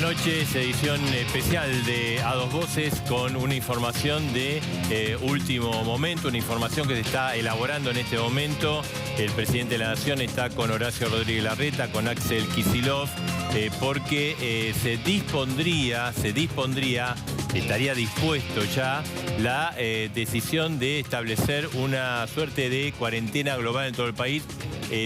noches, edición especial de A Dos Voces con una información de último momento, una información que se está elaborando en este momento. El presidente de la Nación está con Horacio Rodríguez Larreta, con Axel Kicillof, porque se dispondría, estaría dispuesto ya la decisión de establecer una suerte de cuarentena global en todo el país.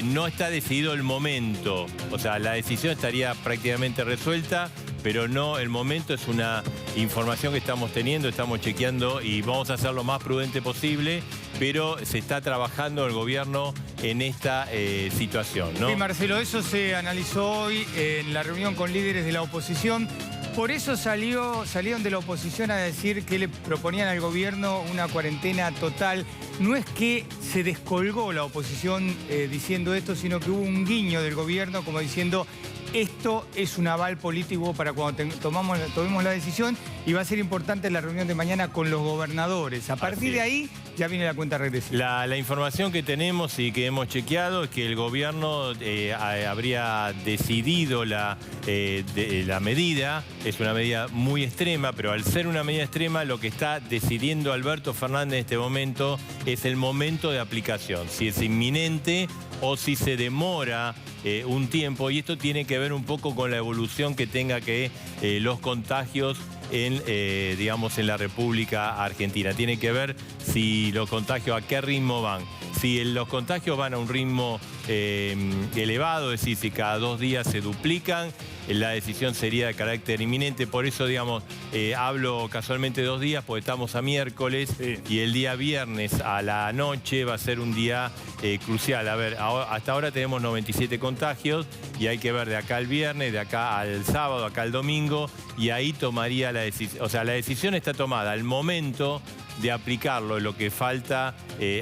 No está decidido el momento, o sea, la decisión estaría prácticamente resuelta, pero no el momento. Es una información que estamos teniendo, estamos chequeando y vamos a hacer lo más prudente posible, pero se está trabajando el gobierno en esta situación, ¿no? Sí, Marcelo, eso se analizó hoy en la reunión con líderes de la oposición. Por eso salieron de la oposición a decir que le proponían al gobierno una cuarentena total. No es que se descolgó la oposición diciendo esto, sino que hubo un guiño del gobierno como diciendo esto es un aval político para cuando tomemos la decisión, y va a ser importante la reunión de mañana con los gobernadores. A partir de ahí ya viene la cuenta regresiva. La información que tenemos y que hemos chequeado es que el gobierno habría decidido la medida. Es una medida muy extrema, pero al ser una medida extrema, lo que está decidiendo Alberto Fernández en este momento es el momento de aplicación. Si es inminente o si se demora un tiempo, y esto tiene que ver un poco con la evolución que tenga que los contagios digamos, en la República Argentina. Tiene que ver si los contagios a qué ritmo van. Si los contagios van a un ritmo elevado, es decir, si cada 2 días se duplican, la decisión sería de carácter inminente. Por eso, digamos, hablo casualmente 2 días, porque estamos a miércoles, sí, y el día viernes a la noche va a ser un día crucial. A ver, hasta ahora tenemos 97 contagios y hay que ver de acá al viernes, de acá al sábado, acá al domingo, y ahí tomaría la decisión. O sea, la decisión está tomada. Al momento de aplicarlo, lo que falta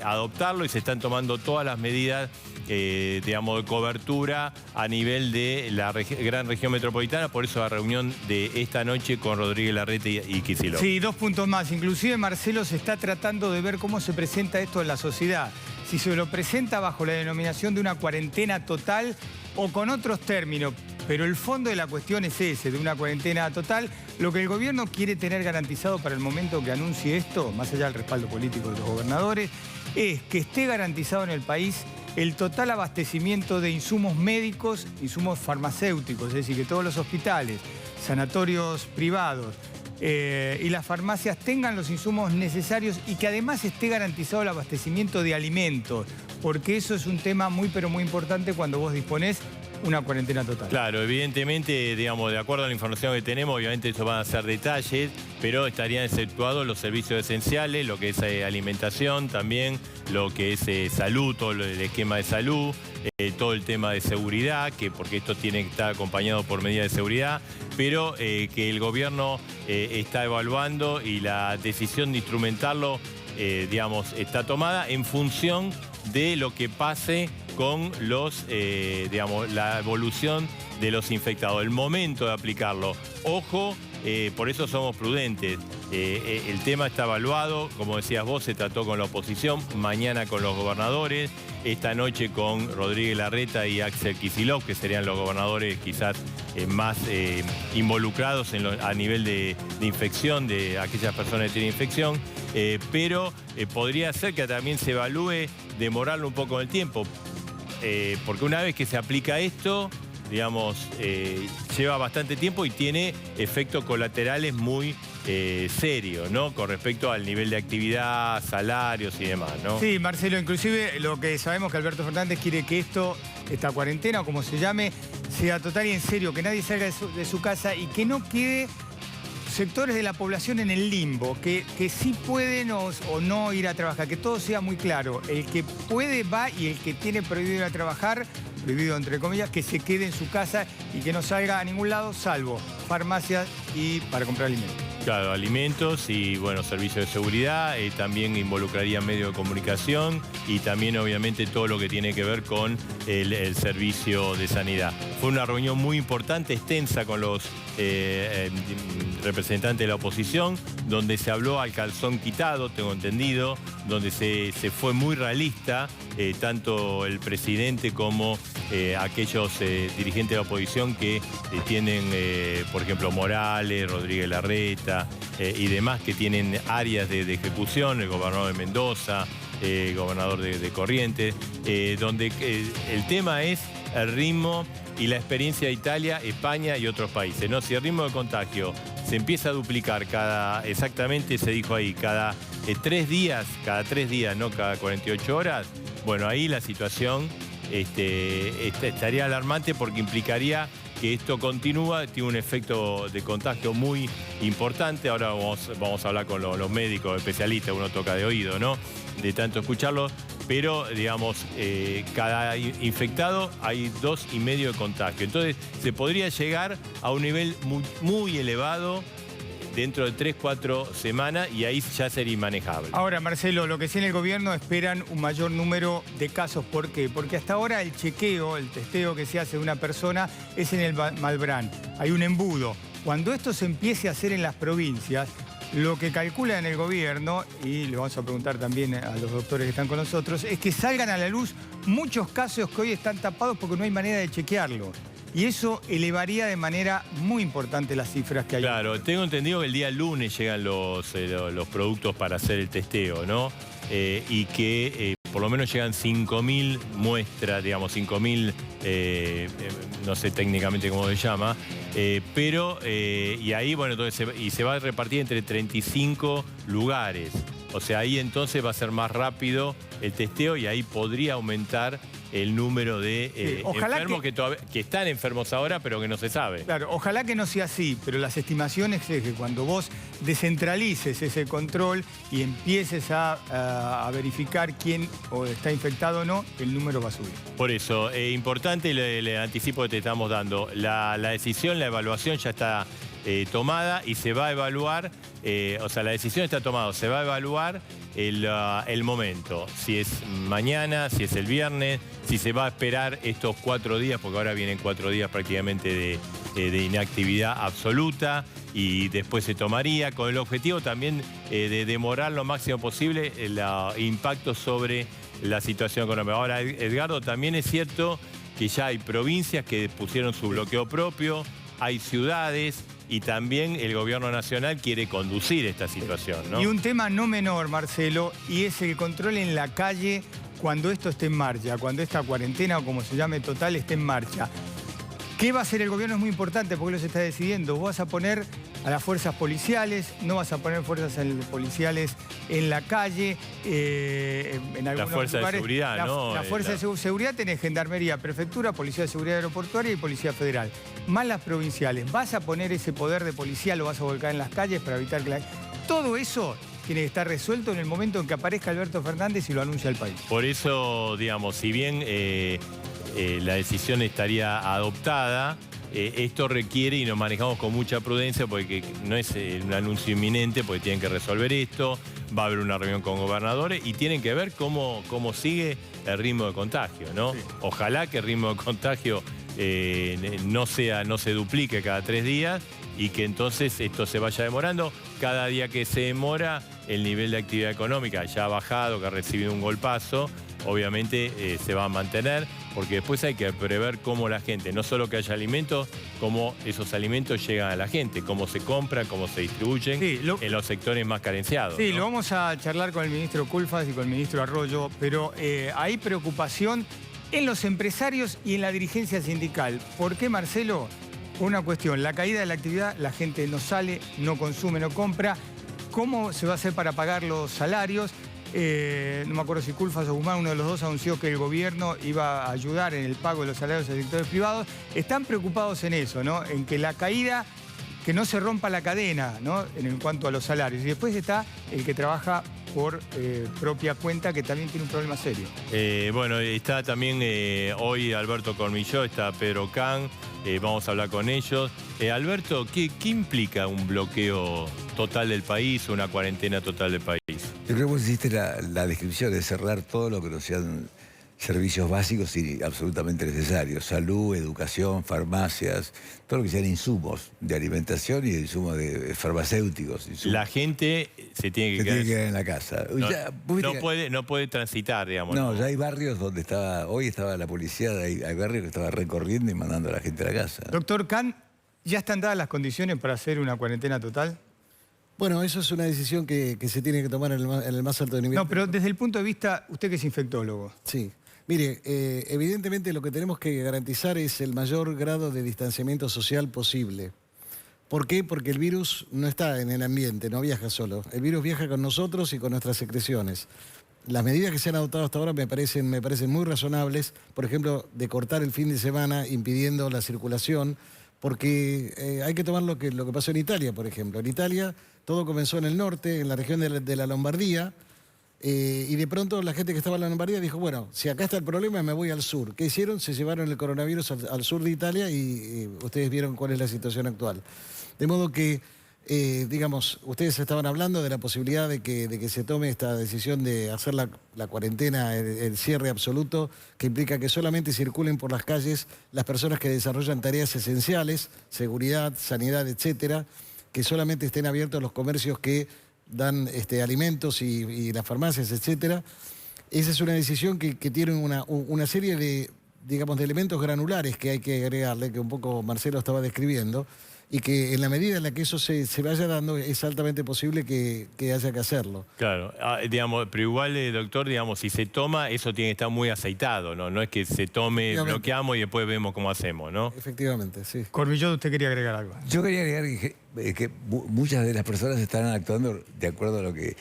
adoptarlo, y se están tomando todas las medidas digamos, de cobertura a nivel de la gran región metropolitana. Por eso la reunión de esta noche con Rodríguez Larreta y Kicillof. Sí, 2 puntos más. Inclusive, Marcelo, se está tratando de ver cómo se presenta esto en la sociedad. Si se lo presenta bajo la denominación de una cuarentena total o con otros términos. Pero el fondo de la cuestión es ese, de una cuarentena total. Lo que el gobierno quiere tener garantizado para el momento que anuncie esto, más allá del respaldo político de los gobernadores, es que esté garantizado en el país el total abastecimiento de insumos médicos, insumos farmacéuticos, es decir, que todos los hospitales, sanatorios privados y las farmacias tengan los insumos necesarios, y que además esté garantizado el abastecimiento de alimentos, porque eso es un tema muy pero muy importante cuando vos disponés una cuarentena total. Claro, evidentemente, digamos, de acuerdo a la información que tenemos, obviamente eso van a ser detalles, pero estarían exceptuados los servicios esenciales, lo que es alimentación también, lo que es salud, todo el esquema de salud, todo el tema de seguridad, porque esto tiene que estar acompañado por medidas de seguridad, pero que el gobierno está evaluando, y la decisión de instrumentarlo, digamos, está tomada en función de lo que pase con los, digamos, la evolución de los infectados, el momento de aplicarlo. Ojo, por eso somos prudentes. El tema está evaluado, como decías vos, se trató con la oposición, mañana con los gobernadores, esta noche con Rodríguez Larreta y Axel Kicillof, que serían los gobernadores quizás más involucrados a nivel de infección, de aquellas personas que tienen infección, pero podría ser que también se evalúe demorarlo un poco en el tiempo. Porque una vez que se aplica esto, digamos, lleva bastante tiempo y tiene efectos colaterales muy serios, ¿no? Con respecto al nivel de actividad, salarios y demás, ¿no? Sí, Marcelo, inclusive lo que sabemos que Alberto Fernández quiere que esta cuarentena, o como se llame, sea total y en serio, que nadie salga de su casa y que no quede sectores de la población en el limbo, que sí pueden o no ir a trabajar, que todo sea muy claro. El que puede va, y el que tiene prohibido ir a trabajar, prohibido entre comillas, que se quede en su casa y que no salga a ningún lado, salvo farmacias y para comprar alimentos. Claro, alimentos y, bueno, servicios de seguridad, también involucraría medios de comunicación y también, obviamente, todo lo que tiene que ver con el servicio de sanidad. Fue una reunión muy importante, extensa, con los representantes de la oposición, donde se habló al calzón quitado, tengo entendido, donde se fue muy realista, tanto el presidente como aquellos dirigentes de la oposición que tienen, por ejemplo, Morales, Rodríguez Larreta y demás, que tienen áreas de ejecución, el gobernador de Mendoza, gobernador de Corrientes, donde el tema es el ritmo y la experiencia de Italia, España y otros países, ¿no? Si el ritmo de contagio se empieza a duplicar exactamente se dijo ahí, cada 3 días, no cada 48 horas, bueno, ahí la situación estaría alarmante porque implicaría que esto continúa, tiene un efecto de contagio muy importante. Ahora vamos a hablar con los médicos especialistas, uno toca de oído, ¿no? De tanto escucharlo, pero digamos, cada infectado hay 2,5 de contagio. Entonces se podría llegar a un nivel muy elevado dentro de 3-4 semanas y ahí ya sería inmanejable. Ahora, Marcelo, lo que sí en el gobierno esperan un mayor número de casos. ¿Por qué? Porque hasta ahora el chequeo, el testeo que se hace de una persona es en el Malbrán. Hay un embudo. Cuando esto se empiece a hacer en las provincias, lo que calcula en el gobierno, y le vamos a preguntar también a los doctores que están con nosotros, es que salgan a la luz muchos casos que hoy están tapados porque no hay manera de chequearlos. Y eso elevaría de manera muy importante las cifras que hay. Claro, tengo entendido que el día lunes llegan los productos para hacer el testeo, ¿no? Y que por lo menos llegan 5.000 muestras, digamos, 5.000, no sé técnicamente cómo se llama, pero, y ahí, bueno, entonces se va a repartir entre 35 lugares. O sea, ahí entonces va a ser más rápido el testeo y ahí podría aumentar el número de enfermos que están enfermos ahora, pero que no se sabe. Claro, ojalá que no sea así, pero las estimaciones es que cuando vos descentralices ese control y empieces a verificar quién está infectado o no, el número va a subir. Por eso, importante, le anticipo que te estamos dando, la decisión, la evaluación ya está tomada y se va a evaluar, o sea, la decisión está tomada, se va a evaluar el momento, si es mañana, si es el viernes, si se va a esperar estos 4 días, porque ahora vienen 4 días prácticamente de inactividad absoluta y después se tomaría con el objetivo también de demorar lo máximo posible el impacto sobre la situación económica. Ahora, Edgardo, también es cierto que ya hay provincias que pusieron su bloqueo propio, hay ciudades y también el gobierno nacional quiere conducir esta situación, ¿no? Y un tema no menor, Marcelo, y es el control en la calle cuando esto esté en marcha, cuando esta cuarentena o como se llame total esté en marcha. ¿Qué va a hacer el gobierno? Es muy importante porque lo se está decidiendo. Vos vas a poner a las fuerzas policiales, no vas a poner fuerzas policiales en la calle, en algunos la fuerza lugares. De seguridad, ¿no? La fuerza de seguridad tenés Gendarmería, Prefectura, Policía de Seguridad Aeroportuaria y Policía Federal. Más las provinciales. ¿Vas a poner ese poder de policía, lo vas a volcar en las calles para evitar que todo eso tiene que estar resuelto en el momento en que aparezca Alberto Fernández y lo anuncia al país? Por eso, digamos, si bien la decisión estaría adoptada, esto requiere, y nos manejamos con mucha prudencia, porque no es un anuncio inminente, porque tienen que resolver esto, va a haber una reunión con gobernadores y tienen que ver cómo sigue el ritmo de contagio, ¿no? Sí. Ojalá que el ritmo de contagio no se duplique cada 3 días y que entonces esto se vaya demorando. Cada día que se demora, el nivel de actividad económica ya ha bajado, que ha recibido un golpazo, obviamente se va a mantener, porque después hay que prever cómo la gente, no solo que haya alimentos, cómo esos alimentos llegan a la gente, cómo se compran, cómo se distribuyen en los sectores más carenciados. Sí, ¿no? Lo vamos a charlar con el ministro Culfas y con el ministro Arroyo, pero hay preocupación en los empresarios y en la dirigencia sindical. ¿Por qué, Marcelo? Una cuestión, la caída de la actividad, la gente no sale, no consume, no compra. ¿Cómo se va a hacer para pagar los salarios? No me acuerdo si Culfas o Guzmán, uno de los dos, anunció que el gobierno iba a ayudar en el pago de los salarios de sectores privados. Están preocupados en eso, ¿no? En que la caída, que no se rompa la cadena, ¿no? En cuanto a los salarios. Y después está el que trabaja por propia cuenta, que también tiene un problema serio. Bueno, está también hoy Alberto Cormilló, está Pedro Can, vamos a hablar con ellos. Alberto, ¿qué implica un bloqueo total del país, una cuarentena total del país? Yo creo que vos hiciste la descripción de cerrar todo lo que no sean servicios básicos y absolutamente necesarios. Salud, educación, farmacias, todo lo que sean insumos de alimentación y insumos de farmacéuticos. Insumos. La gente se tiene que quedar en la casa. No puede transitar, digamos. No, ya hay barrios donde hoy estaba la policía, hay barrios que estaba recorriendo y mandando a la gente a la casa. Doctor Khan, ¿ya están dadas las condiciones para hacer una cuarentena total? Bueno, eso es una decisión que se tiene que tomar en el más alto nivel. No, pero desde el punto de vista, usted que es infectólogo. Sí. Mire, evidentemente lo que tenemos que garantizar es el mayor grado de distanciamiento social posible. ¿Por qué? Porque el virus no está en el ambiente, no viaja solo. El virus viaja con nosotros y con nuestras secreciones. Las medidas que se han adoptado hasta ahora me parecen muy razonables. Por ejemplo, de cortar el fin de semana impidiendo la circulación, porque hay que tomar lo que pasó en Italia, por ejemplo. En Italia todo comenzó en el norte, en la región de la Lombardía, y de pronto la gente que estaba en la Lombardía dijo, bueno, si acá está el problema me voy al sur. ¿Qué hicieron? Se llevaron el coronavirus al sur de Italia y ustedes vieron cuál es la situación actual. De modo que, digamos, ustedes estaban hablando de la posibilidad de que se tome esta decisión de hacer la cuarentena, el cierre absoluto, que implica que solamente circulen por las calles las personas que desarrollan tareas esenciales, seguridad, sanidad, etcétera, que solamente estén abiertos los comercios que dan alimentos y las farmacias, etcétera. Esa es una decisión que tiene una serie de, digamos, de elementos granulares que hay que agregarle, que un poco Marcelo estaba describiendo, y que en la medida en la que eso se vaya dando es altamente posible que haya que hacerlo. Claro, digamos, pero igual, doctor, digamos, si se toma, eso tiene que estar muy aceitado, ¿no? No es que se tome, bloqueamos y después vemos cómo hacemos, ¿no? Efectivamente, sí. Cormillot, usted quería agregar algo. Yo quería agregar que muchas de las personas están actuando de acuerdo a lo que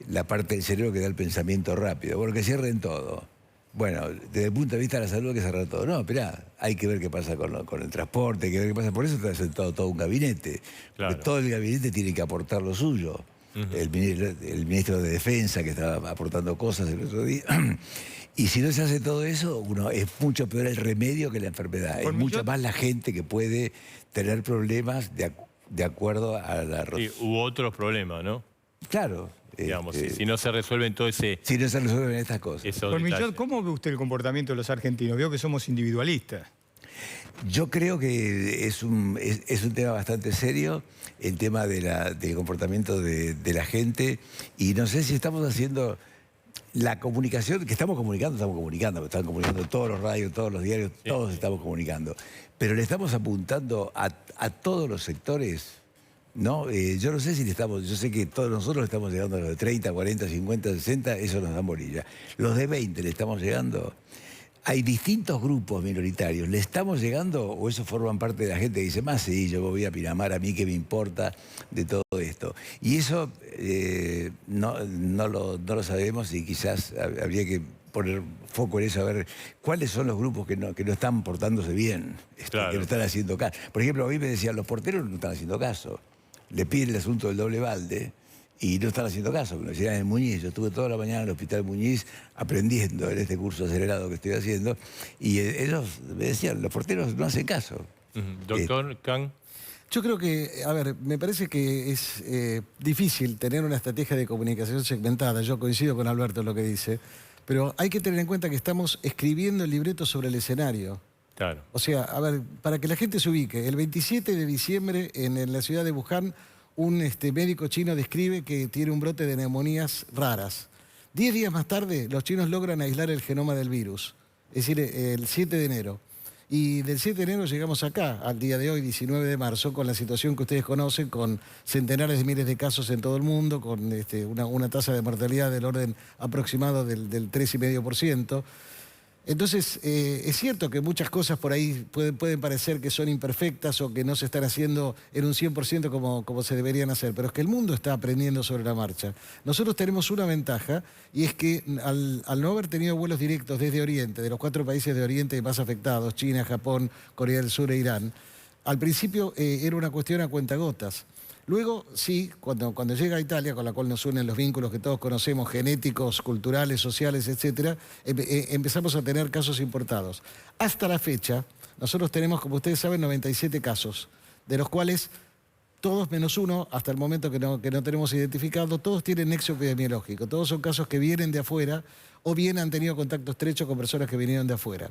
la parte del cerebro que da el pensamiento rápido. Bueno, que cierren todo. Bueno, desde el punto de vista de la salud hay que cerrar todo. No, esperá, hay que ver qué pasa con el transporte, hay que ver qué pasa. Por eso está sentado todo un gabinete. Claro. Todo el gabinete tiene que aportar lo suyo. El ministro de Defensa que estaba aportando cosas el otro día. Y si no se hace todo eso, es mucho peor el remedio que la enfermedad. Es mucho más la gente que puede tener problemas de acuerdo a la... Sí, u otros problemas, ¿no? Claro. Digamos, si no se resuelven todo ese... Si no se resuelven estas cosas. Cormillot, ¿cómo ve usted el comportamiento de los argentinos? Veo que somos individualistas. Yo creo que es un tema bastante serio, el tema del comportamiento de la gente, y no sé si estamos haciendo la comunicación, que estamos comunicando, están comunicando todos los radios, todos los diarios, todos estamos comunicando, pero le estamos apuntando a todos los sectores. No, yo no sé si yo sé que todos nosotros estamos llegando a los de 30, 40, 50, 60, eso nos da bolilla. Los de 20 le estamos llegando. Hay distintos grupos minoritarios. ¿Le estamos llegando o eso forman parte de la gente que dice, más sí, yo voy a Pinamar, a mí qué me importa de todo esto? Y eso no lo sabemos y quizás habría que poner foco en eso, a ver cuáles son los grupos que no están portándose bien, claro, que no están haciendo caso. Por ejemplo, hoy me decían, los porteros no están haciendo caso. Le piden el asunto del doble balde y no están haciendo caso. Me decían en Muñiz, yo estuve toda la mañana en el Hospital Muñiz aprendiendo en este curso acelerado que estoy haciendo y ellos me decían, los porteros no hacen caso. Doctor Khan. Yo creo que, a ver, me parece que es difícil tener una estrategia de comunicación segmentada. Yo coincido con Alberto en lo que dice, pero hay que tener en cuenta que estamos escribiendo el libreto sobre el escenario. Claro. O sea, a ver, para que la gente se ubique, el 27 de diciembre en la ciudad de Wuhan, un médico chino describe que tiene un brote de neumonías raras. 10 días más tarde, los chinos logran aislar el genoma del virus, es decir, el 7 de enero. Y del 7 de enero llegamos acá, al día de hoy, 19 de marzo, con la situación que ustedes conocen, con centenares de miles de casos en todo el mundo, con una tasa de mortalidad del orden aproximado del 3,5%. Entonces, es cierto que muchas cosas por ahí pueden parecer que son imperfectas o que no se están haciendo en un 100% como se deberían hacer, pero es que el mundo está aprendiendo sobre la marcha. Nosotros tenemos una ventaja y es que al no haber tenido vuelos directos desde Oriente, de los 4 países de Oriente más afectados, China, Japón, Corea del Sur e Irán, al principio era una cuestión a cuentagotas. Luego, sí, cuando llega a Italia, con la cual nos unen los vínculos que todos conocemos, genéticos, culturales, sociales, etcétera, empezamos a tener casos importados. Hasta la fecha, nosotros tenemos, como ustedes saben, 97 casos, de los cuales todos menos uno, hasta el momento que no tenemos identificado, todos tienen nexo epidemiológico. Todos son casos que vienen de afuera o bien han tenido contacto estrecho con personas que vinieron de afuera.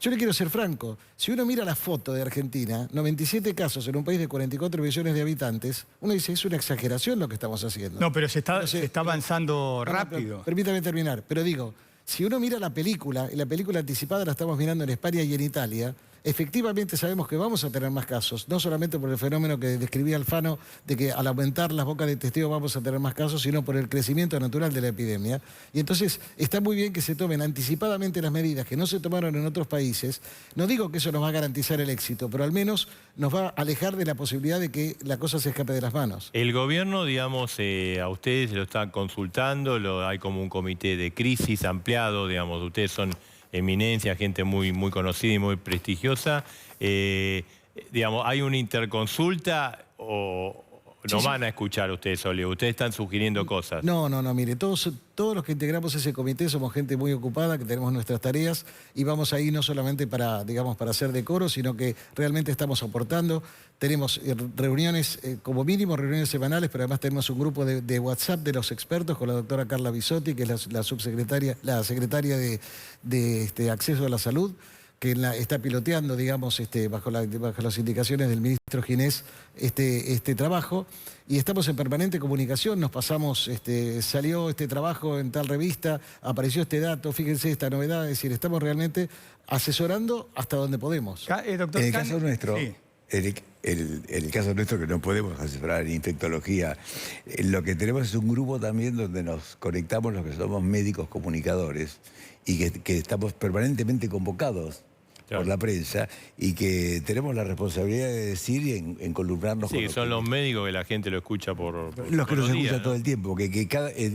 Yo le quiero ser franco, si uno mira la foto de Argentina, 97 casos en un país de 44 millones de habitantes, uno dice, es una exageración lo que estamos haciendo. No, pero se está avanzando No, rápido. Permítame terminar, pero digo, si uno mira la película, y la película anticipada la estamos mirando en España y en Italia, efectivamente sabemos que vamos a tener más casos, no solamente por el fenómeno que describía Alfano, de que al aumentar las bocas de testeo vamos a tener más casos, sino por el crecimiento natural de la epidemia. Y entonces está muy bien que se tomen anticipadamente las medidas que no se tomaron en otros países. No digo que eso nos va a garantizar el éxito, pero al menos nos va a alejar de la posibilidad de que la cosa se escape de las manos. El gobierno, digamos, a ustedes lo están consultando, hay como un comité de crisis ampliado, digamos, ustedes son eminencia, gente muy, muy conocida y muy prestigiosa. Digamos, ¿hay una interconsulta o no van a escuchar ustedes, Olivo? Ustedes están sugiriendo cosas. No, mire, todos los que integramos ese comité somos gente muy ocupada, que tenemos nuestras tareas y vamos ahí no solamente para, digamos, para hacer decoro, sino que realmente estamos aportando. Tenemos reuniones, como mínimo reuniones semanales, pero además tenemos un grupo de WhatsApp de los expertos con la doctora Carla Bisotti, que es la secretaria de Acceso a la Salud, que está piloteando, digamos, bajo las indicaciones del ministro Ginés, este trabajo. Y estamos en permanente comunicación, nos pasamos, salió este trabajo en tal revista, apareció este dato, fíjense esta novedad, es decir, estamos realmente asesorando hasta donde podemos. Doctor En el Can, caso nuestro, sí. en el caso nuestro, que no podemos asesorar en infectología, lo que tenemos es un grupo también donde nos conectamos los que somos médicos comunicadores y que estamos permanentemente convocados por la prensa y que tenemos la responsabilidad de decir y encolumnarnos con Sí, son los médicos que la gente lo escucha por los que nos días, escuchan ¿no? todo el tiempo, que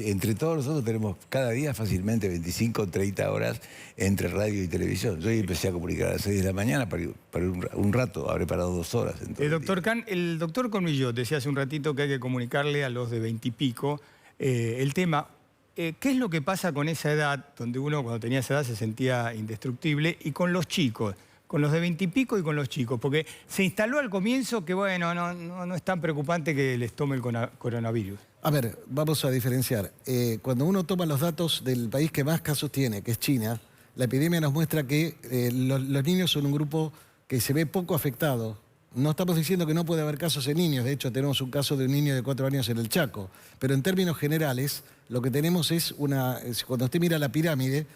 entre todos nosotros tenemos cada día fácilmente 25 o 30 horas entre radio y televisión. Yo empecé a comunicar a las 6 de la mañana para un rato, habré parado 2 horas. Doctor Can, el doctor Cormillot decía hace un ratito que hay que comunicarle a los de 20 y pico el tema. ¿Qué es lo que pasa con esa edad, donde uno cuando tenía esa edad se sentía indestructible, y con los chicos, con los de 20 y pico y con los chicos? Porque se instaló al comienzo que, bueno, no es tan preocupante que les tome el coronavirus. A ver, vamos a diferenciar. Cuando uno toma los datos del país que más casos tiene, que es China, la epidemia nos muestra que los niños son un grupo que se ve poco afectado. No estamos diciendo que no puede haber casos en niños, de hecho tenemos un caso de un niño de 4 años en el Chaco, pero en términos generales lo que tenemos es cuando usted mira la pirámide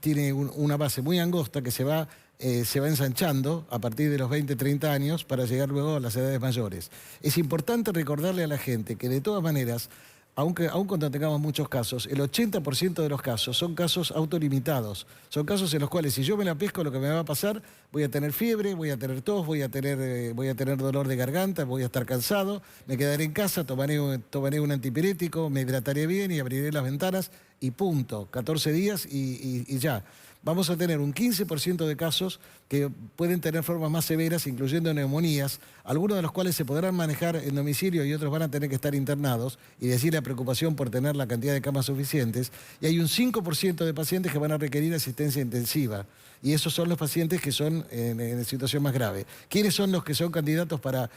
tiene una base muy angosta que se va ensanchando a partir de los 20, 30 años para llegar luego a las edades mayores. Es importante recordarle a la gente que de todas maneras, aun cuando tengamos muchos casos, el 80% de los casos son casos autolimitados. Son casos en los cuales si yo me la pesco, lo que me va a pasar, voy a tener fiebre, voy a tener tos, voy a tener dolor de garganta, voy a estar cansado, me quedaré en casa, tomaré un antipirético, me hidrataré bien y abriré las ventanas y punto. 14 días y ya. Vamos a tener un 15% de casos que pueden tener formas más severas, incluyendo neumonías, algunos de los cuales se podrán manejar en domicilio y otros van a tener que estar internados, y decir la preocupación por tener la cantidad de camas suficientes. Y hay un 5% de pacientes que van a requerir asistencia intensiva. Y esos son los pacientes que son en situación más grave. ¿Quiénes son los que son candidatos para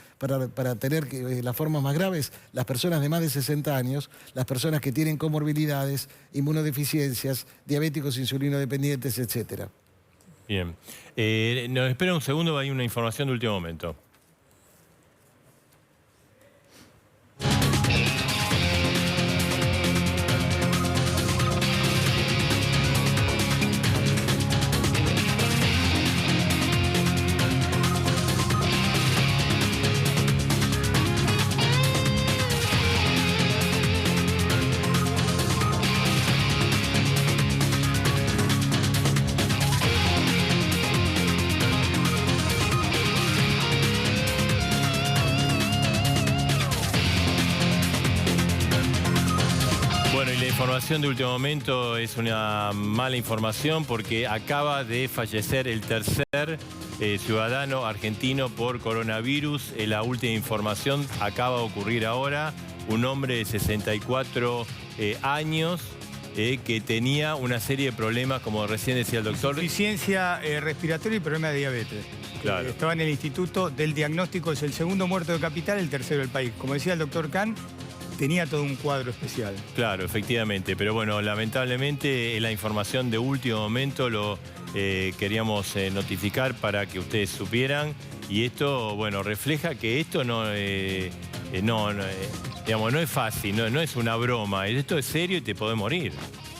tener las formas más graves? Las personas de más de 60 años, las personas que tienen comorbilidades, inmunodeficiencias, diabéticos insulinodependientes, etcétera. Bien. Nos espera un segundo, hay una información de último momento. Bueno, y la información de último momento es una mala información porque acaba de fallecer el tercer ciudadano argentino por coronavirus. La última información acaba de ocurrir ahora. Un hombre de 64 años que tenía una serie de problemas, como recién decía el doctor. Insuficiencia respiratoria y problema de diabetes. Claro. Estaba en el Instituto del Diagnóstico, es el segundo muerto de Capital, el tercero del país. Como decía el doctor Khan, tenía todo un cuadro especial. Claro, efectivamente, pero bueno, lamentablemente la información de último momento lo queríamos notificar para que ustedes supieran, y esto, bueno, refleja que esto digamos, no es fácil, no es una broma, esto es serio y te podés morir.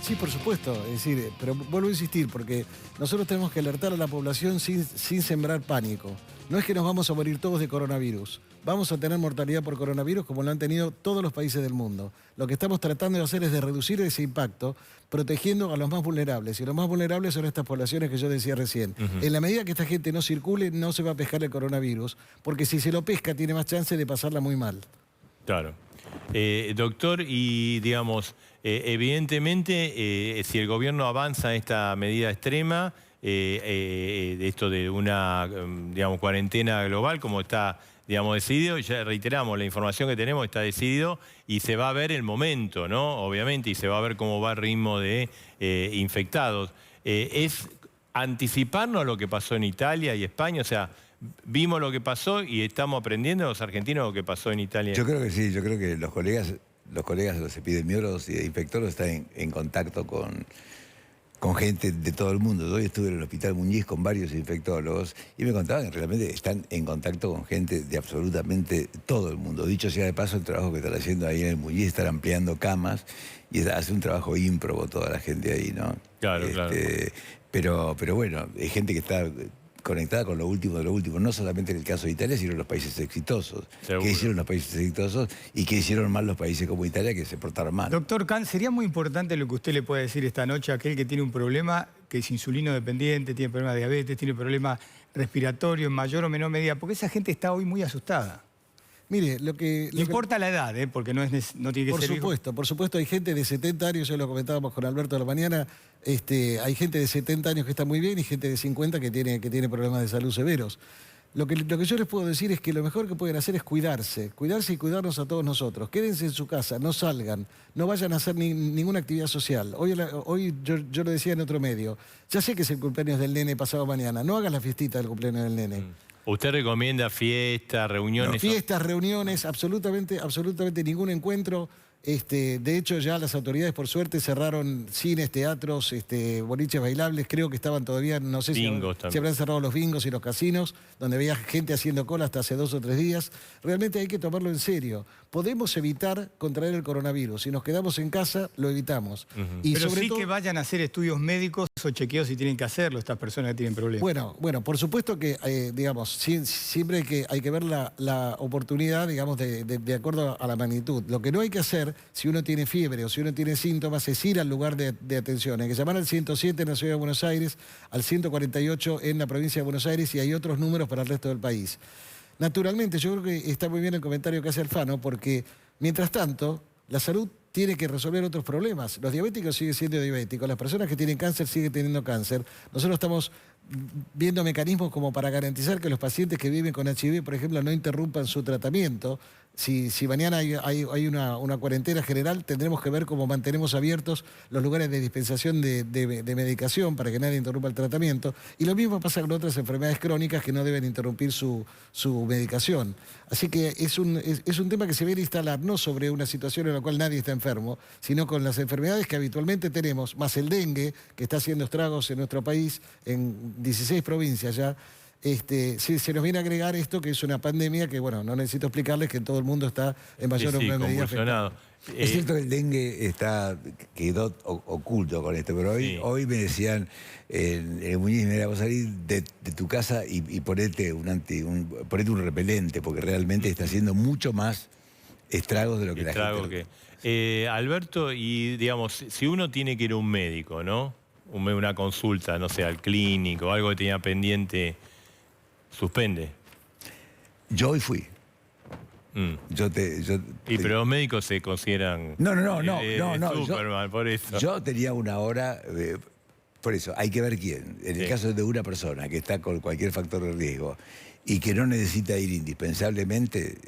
Sí, por supuesto, es decir, pero vuelvo a insistir, porque nosotros tenemos que alertar a la población sin sembrar pánico. No es que nos vamos a morir todos de coronavirus. Vamos a tener mortalidad por coronavirus como lo han tenido todos los países del mundo. Lo que estamos tratando de hacer es de reducir ese impacto, protegiendo a los más vulnerables. Y los más vulnerables son estas poblaciones que yo decía recién. En la medida que esta gente no circule, no se va a pescar el coronavirus, porque si se lo pesca tiene más chance de pasarla muy mal. Claro. Doctor, y digamos, evidentemente, si el gobierno avanza en esta medida extrema, esto de una, digamos, cuarentena global, como está, digamos, decidido, y ya reiteramos, la información que tenemos está decidido y se va a ver el momento, ¿no? Obviamente, y se va a ver cómo va el ritmo de infectados. Es anticiparnos a lo que pasó en Italia y España, o sea, vimos lo que pasó y estamos aprendiendo los argentinos lo que pasó en Italia. Yo creo que sí, yo creo que los colegas de los epidemiólogos y de infectólogos están en contacto con gente de todo el mundo. Hoy estuve en el Hospital Muñiz con varios infectólogos y me contaban que realmente están en contacto con gente de absolutamente todo el mundo. Dicho sea de paso, el trabajo que están haciendo ahí en el Muñiz, están ampliando camas y hace un trabajo ímprobo toda la gente ahí, ¿no? Claro, claro. Pero bueno, hay gente que está conectada con lo último de lo último, no solamente en el caso de Italia, sino en los países exitosos. Seguro. ¿Qué hicieron los países exitosos y qué hicieron mal los países como Italia, que se portaron mal? Doctor Khan, sería muy importante lo que usted le puede decir esta noche a aquel que tiene un problema, que es insulino dependiente, tiene problema de diabetes, tiene problema respiratorio en mayor o menor medida, porque esa gente está hoy muy asustada. Mire, No importa la edad, porque no tiene que ser... Por supuesto, hay gente de 70 años, ya lo comentábamos con Alberto a la mañana, hay gente de 70 años que está muy bien y gente de 50 que tiene problemas de salud severos. Lo que yo les puedo decir es que lo mejor que pueden hacer es cuidarse y cuidarnos a todos nosotros. Quédense en su casa, no salgan, no vayan a hacer ninguna actividad social. Hoy yo lo decía en otro medio, ya sé que es el cumpleaños del nene pasado mañana, no hagas la fiestita del cumpleaños del nene. ¿Usted recomienda fiestas, reuniones? No, fiestas, reuniones, absolutamente ningún encuentro. De hecho, ya las autoridades, por suerte, cerraron cines, teatros, boliches bailables. Creo que estaban todavía, no sé si habrán cerrado los bingos y los casinos, donde había gente haciendo cola hasta hace 2 o 3 días. Realmente hay que tomarlo en serio. Podemos evitar contraer el coronavirus. Si nos quedamos en casa, lo evitamos. Y pero sobre sí todo, que vayan a hacer estudios médicos o chequeos si tienen que hacerlo estas personas que tienen problemas. Bueno, por supuesto que, digamos, siempre hay que ver la oportunidad, digamos, de acuerdo a la magnitud. Lo que no hay que hacer, si uno tiene fiebre o si uno tiene síntomas, es ir al lugar de atención. Hay que llamar al 107 en la Ciudad de Buenos Aires, al 148 en la provincia de Buenos Aires, y hay otros números para el resto del país. Naturalmente, yo creo que está muy bien el comentario que hace Alfano, porque mientras tanto, la salud tiene que resolver otros problemas. Los diabéticos siguen siendo diabéticos, las personas que tienen cáncer siguen teniendo cáncer. Nosotros estamos viendo mecanismos como para garantizar que los pacientes que viven con HIV, por ejemplo, no interrumpan su tratamiento. Si mañana hay una cuarentena general, tendremos que ver cómo mantenemos abiertos los lugares de dispensación de medicación para que nadie interrumpa el tratamiento. Y lo mismo pasa con otras enfermedades crónicas que no deben interrumpir su medicación. Así que es un tema que se viene a instalar no sobre una situación en la cual nadie está enfermo, sino con las enfermedades que habitualmente tenemos, más el dengue, que está haciendo estragos en nuestro país, en 16 provincias ya. Se nos viene a agregar esto, que es una pandemia que, bueno, no necesito explicarles que en todo el mundo está en mayor o menor medida afectado. Es cierto que el dengue quedó oculto con esto, pero hoy me decían, Muñiz, mira, vos salís de tu casa y ponete un repelente, porque realmente está haciendo mucho más estragos de lo que la gente... Alberto, y digamos, si uno tiene que ir a un médico, ¿no? Una consulta, no sé, al clínico, algo que tenía pendiente... ¿Suspende? Yo hoy fui. Pero los médicos se consideran... No. Superman, por eso. Yo tenía una hora... por eso, hay que ver quién. En el caso de una persona que está con cualquier factor de riesgo y que no necesita ir indispensablemente,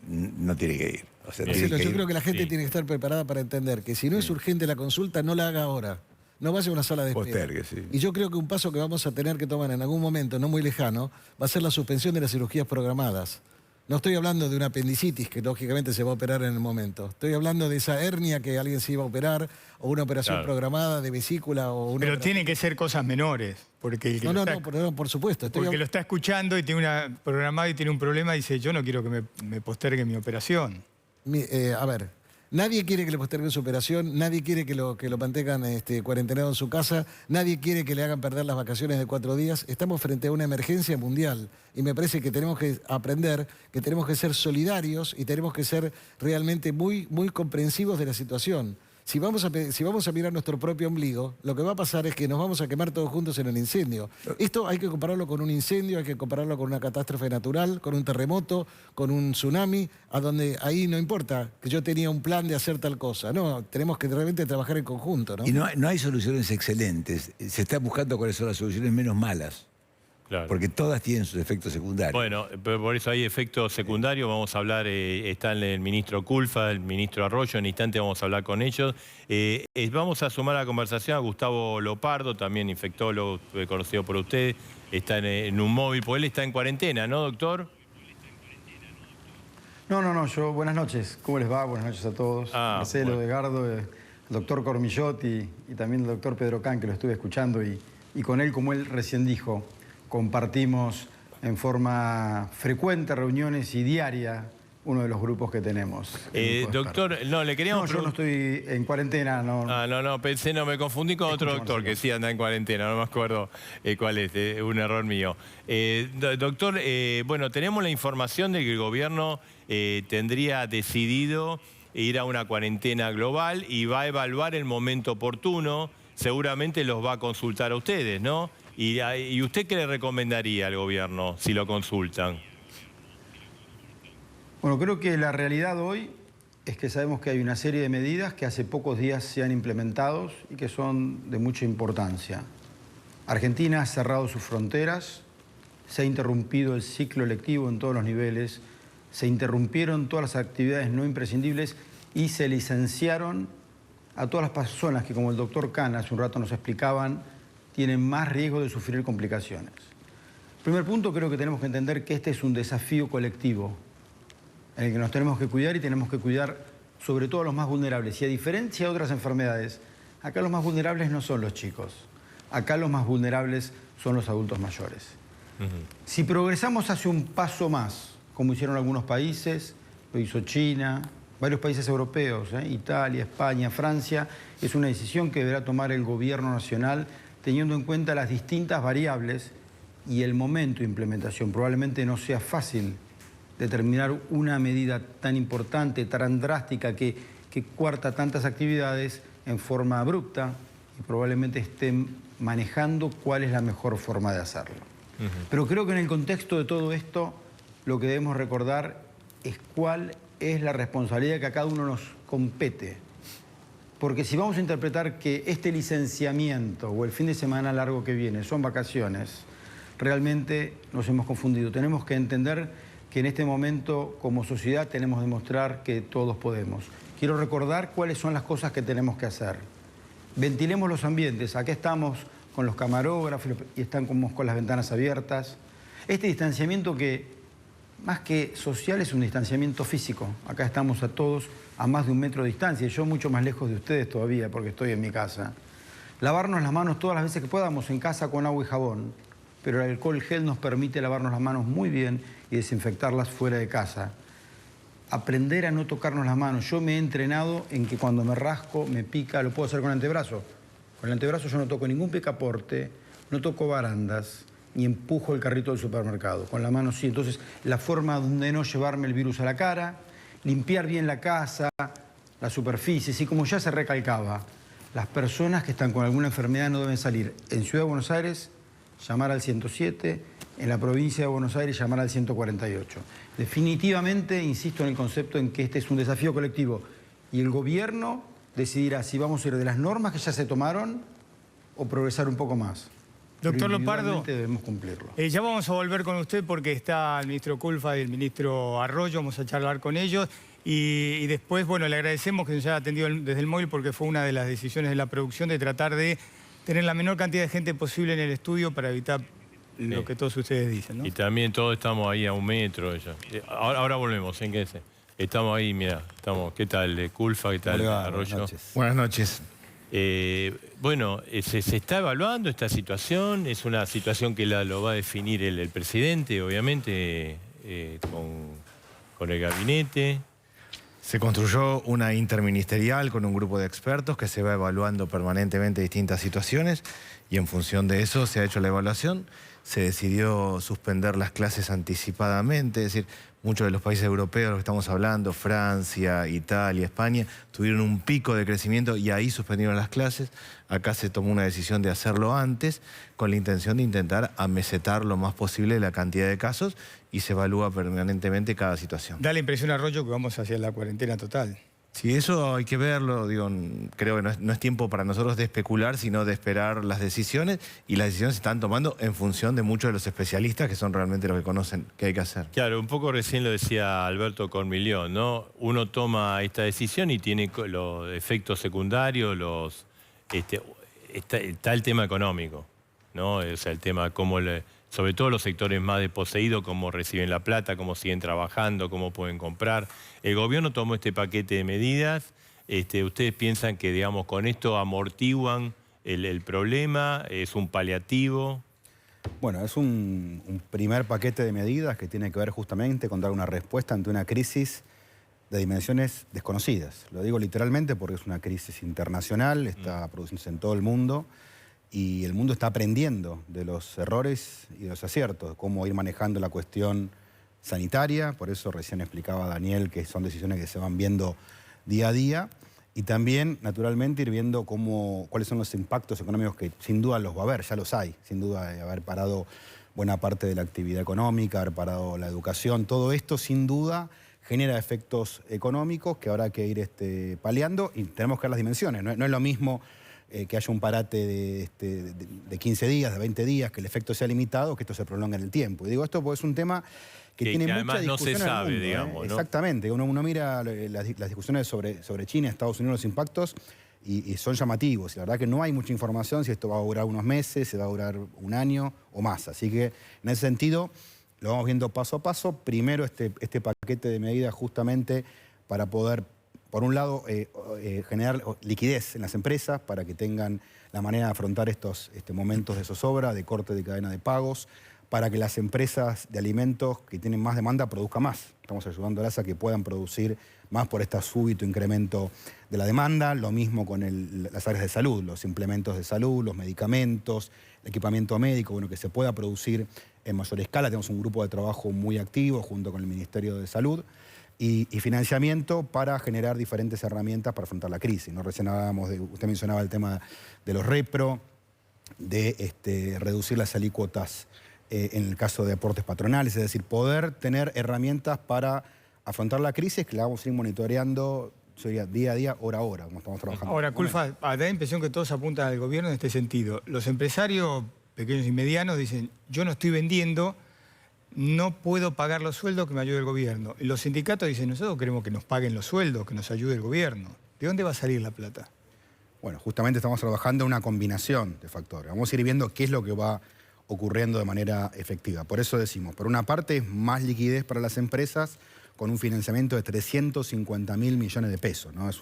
no tiene que ir. O sea, yo creo que la gente tiene que estar preparada para entender que si no es urgente la consulta, no la haga ahora. no vaya a una sala de espera. Postergue, sí. Y yo creo que un paso que vamos a tener que tomar en algún momento, no muy lejano, va a ser la suspensión de las cirugías programadas. No estoy hablando de una apendicitis que lógicamente se va a operar en el momento. Estoy hablando de esa hernia que alguien se iba a operar o una operación programada de vesícula o una... Pero tienen que ser cosas menores. Porque el que por supuesto. Porque lo está escuchando y tiene una programada y tiene un problema y dice, yo no quiero que me postergue mi operación. A ver, nadie quiere que le posterguen su operación, nadie quiere que lo mantengan cuarentenado en su casa, nadie quiere que le hagan perder las vacaciones de 4 días. Estamos frente a una emergencia mundial y me parece que tenemos que aprender, que tenemos que ser solidarios y tenemos que ser realmente muy, muy comprensivos de la situación. Si vamos a mirar nuestro propio ombligo, lo que va a pasar es que nos vamos a quemar todos juntos en el incendio. Esto hay que compararlo con un incendio, hay que compararlo con una catástrofe natural, con un terremoto, con un tsunami, a donde ahí no importa que yo tenía un plan de hacer tal cosa. No, tenemos que realmente trabajar en conjunto, ¿no? Y no hay soluciones excelentes. Se está buscando cuáles son las soluciones menos malas. Claro. Porque todas tienen sus efectos secundarios. Bueno, por eso hay efectos secundarios. Vamos a hablar, está el ministro Culfa, el ministro Arroyo, en instante vamos a hablar con ellos. Vamos a sumar a la conversación a Gustavo Lopardo, también infectólogo conocido por usted. Está en un móvil, porque él está en cuarentena, ¿no, doctor? No, buenas noches. ¿Cómo les va? Buenas noches a todos. Marcelo, bueno. Edgardo, el doctor Cormillotti y también el doctor Pedro Can, que lo estuve escuchando, y con él, como él recién dijo, compartimos en forma frecuente reuniones y diaria uno de los grupos que tenemos. Doctor, no, le queríamos... No, yo no estoy en cuarentena, no. No, pensé, me confundí con otro doctor Marcelo, que sí anda en cuarentena, no me acuerdo cuál es, un error mío. Doctor, bueno, tenemos la información de que el gobierno tendría decidido ir a una cuarentena global y va a evaluar el momento oportuno, seguramente los va a consultar a ustedes, ¿no? ¿Y usted qué le recomendaría al gobierno si lo consultan? Bueno, creo que la realidad hoy es que sabemos que hay una serie de medidas que hace pocos días se han implementado y que son de mucha importancia. Argentina ha cerrado sus fronteras, se ha interrumpido el ciclo lectivo en todos los niveles, se interrumpieron todas las actividades no imprescindibles y se licenciaron a todas las personas que, como el doctor Can hace un rato nos explicaban, tienen más riesgo de sufrir complicaciones. Primer punto, creo que tenemos que entender que este es un desafío colectivo en el que nos tenemos que cuidar y tenemos que cuidar sobre todo a los más vulnerables. Y a diferencia de otras enfermedades, acá los más vulnerables no son los chicos. Acá los más vulnerables son los adultos mayores. Si progresamos hacia un paso más, como hicieron algunos países, lo hizo China, varios países europeos, Italia, España, Francia, es una decisión que deberá tomar el gobierno nacional teniendo en cuenta las distintas variables y el momento de implementación. Probablemente no sea fácil determinar una medida tan importante, tan drástica, que coarta tantas actividades en forma abrupta y probablemente estén manejando cuál es la mejor forma de hacerlo. Pero creo que en el contexto de todo esto, lo que debemos recordar es cuál es la responsabilidad que a cada uno nos compete. Porque si vamos a interpretar que este licenciamiento o el fin de semana largo que viene son vacaciones, realmente nos hemos confundido. Tenemos que entender que en este momento, como sociedad, tenemos que demostrar que todos podemos. Quiero recordar cuáles son las cosas que tenemos que hacer. Ventilemos los ambientes. Acá estamos con los camarógrafos y están con las ventanas abiertas. Este distanciamiento que, más que social, es un distanciamiento físico. Acá estamos a todos a más de 1 metro de distancia. Yo mucho más lejos de ustedes todavía porque estoy en mi casa. Lavarnos las manos todas las veces que podamos en casa con agua y jabón. Pero el alcohol gel nos permite lavarnos las manos muy bien y desinfectarlas fuera de casa. Aprender a no tocarnos las manos. Yo me he entrenado en que cuando me rasco, me pica, lo puedo hacer con el antebrazo. Con el antebrazo yo no toco ningún picaporte, no toco barandas, ni empujo el carrito del supermercado. Con la mano sí. Entonces, la forma de no llevarme el virus a la cara, limpiar bien la casa, las superficies, y como ya se recalcaba, las personas que están con alguna enfermedad no deben salir. En Ciudad de Buenos Aires, llamar al 107, en la provincia de Buenos Aires, llamar al 148. Definitivamente, insisto en el concepto en que este es un desafío colectivo y el gobierno decidirá si vamos a ir de las normas que ya se tomaron o progresar un poco más. Doctor Lopardo, individualmente debemos cumplirlo. ya vamos a volver con usted porque está el ministro Culfas y el ministro Arroyo, vamos a charlar con ellos. Y después, bueno, le agradecemos que nos haya atendido desde el móvil porque fue una de las decisiones de la producción de tratar de tener la menor cantidad de gente posible en el estudio para evitar lo que todos ustedes dicen, ¿no? Y también todos estamos ahí a 1 metro. Ahora volvemos, ¿en qué? Estamos ahí, mira, ¿qué tal, Culfa? ¿Qué tal, Arroyo? Buenas noches. Bueno, se está evaluando esta situación, es una situación que lo va a definir el presidente, obviamente, con el gabinete. Se construyó una interministerial con un grupo de expertos que se va evaluando permanentemente distintas situaciones y en función de eso se ha hecho la evaluación. Se decidió suspender las clases anticipadamente, es decir, muchos de los países europeos, de los que estamos hablando, Francia, Italia, España, tuvieron un pico de crecimiento y ahí suspendieron las clases. Acá se tomó una decisión de hacerlo antes con la intención de intentar amesetar lo más posible la cantidad de casos y se evalúa permanentemente cada situación. Da la impresión, Arroyo, que vamos hacia la cuarentena total. Sí, eso hay que verlo, digo, creo que no es tiempo para nosotros de especular, sino de esperar las decisiones, y las decisiones se están tomando en función de muchos de los especialistas que son realmente los que conocen qué hay que hacer. Claro, un poco recién lo decía Alberto Cormillón, ¿no? Uno toma esta decisión y tiene los efectos secundarios, está el tema económico, ¿no? O sea, el tema cómo sobre todo los sectores más desposeídos, cómo reciben la plata, cómo siguen trabajando, cómo pueden comprar. El gobierno tomó este paquete de medidas. ¿Ustedes piensan que, digamos, con esto amortiguan el problema? ¿Es un paliativo? Bueno, es un primer paquete de medidas que tiene que ver justamente con dar una respuesta ante una crisis de dimensiones desconocidas. Lo digo literalmente porque es una crisis internacional, está produciéndose en todo el mundo. Y el mundo está aprendiendo de los errores y de los aciertos, cómo ir manejando la cuestión sanitaria. Por eso recién explicaba Daniel que son decisiones que se van viendo día a día. Y también, naturalmente, ir viendo cuáles son los impactos económicos que sin duda los va a haber, ya los hay. Sin duda haber parado buena parte de la actividad económica, haber parado la educación. Todo esto, sin duda, genera efectos económicos que habrá que ir paliando y tenemos que ver las dimensiones. No es lo mismo que haya un parate de 15 días, de 20 días, que el efecto sea limitado, que esto se prolonga en el tiempo. Y digo esto porque es un tema que tiene mucha además no discusión se sabe, en el mundo, digamos, ¿no? Exactamente. Uno mira las discusiones sobre China, Estados Unidos, los impactos, y son llamativos. Y la verdad que no hay mucha información si esto va a durar unos meses, si va a durar un año o más. Así que, en ese sentido, lo vamos viendo paso a paso. Primero este paquete de medidas justamente para poder, por un lado, generar liquidez en las empresas para que tengan la manera de afrontar estos momentos de zozobra, de corte de cadena de pagos, para que las empresas de alimentos que tienen más demanda produzcan más. Estamos ayudándolas a que puedan producir más por este súbito incremento de la demanda. Lo mismo con las áreas de salud, los implementos de salud, los medicamentos, el equipamiento médico, bueno, que se pueda producir en mayor escala. Tenemos un grupo de trabajo muy activo junto con el Ministerio de Salud. Y financiamiento para generar diferentes herramientas para afrontar la crisis, ¿no? Recién hablábamos usted mencionaba el tema de los repro, de reducir las alícuotas en el caso de aportes patronales, es decir, poder tener herramientas para afrontar la crisis que la vamos a ir monitoreando día a día, hora a hora, como estamos trabajando. Ahora, Culfas, da la impresión que todos apuntan al gobierno en este sentido. Los empresarios pequeños y medianos dicen, yo no estoy vendiendo, no puedo pagar los sueldos que me ayude el gobierno. Y los sindicatos dicen, nosotros queremos que nos paguen los sueldos, que nos ayude el gobierno. ¿De dónde va a salir la plata? Bueno, justamente estamos trabajando en una combinación de factores. Vamos a ir viendo qué es lo que va ocurriendo de manera efectiva. Por eso decimos, por una parte, es más liquidez para las empresas con un financiamiento de 350.000 millones de pesos, ¿no? Es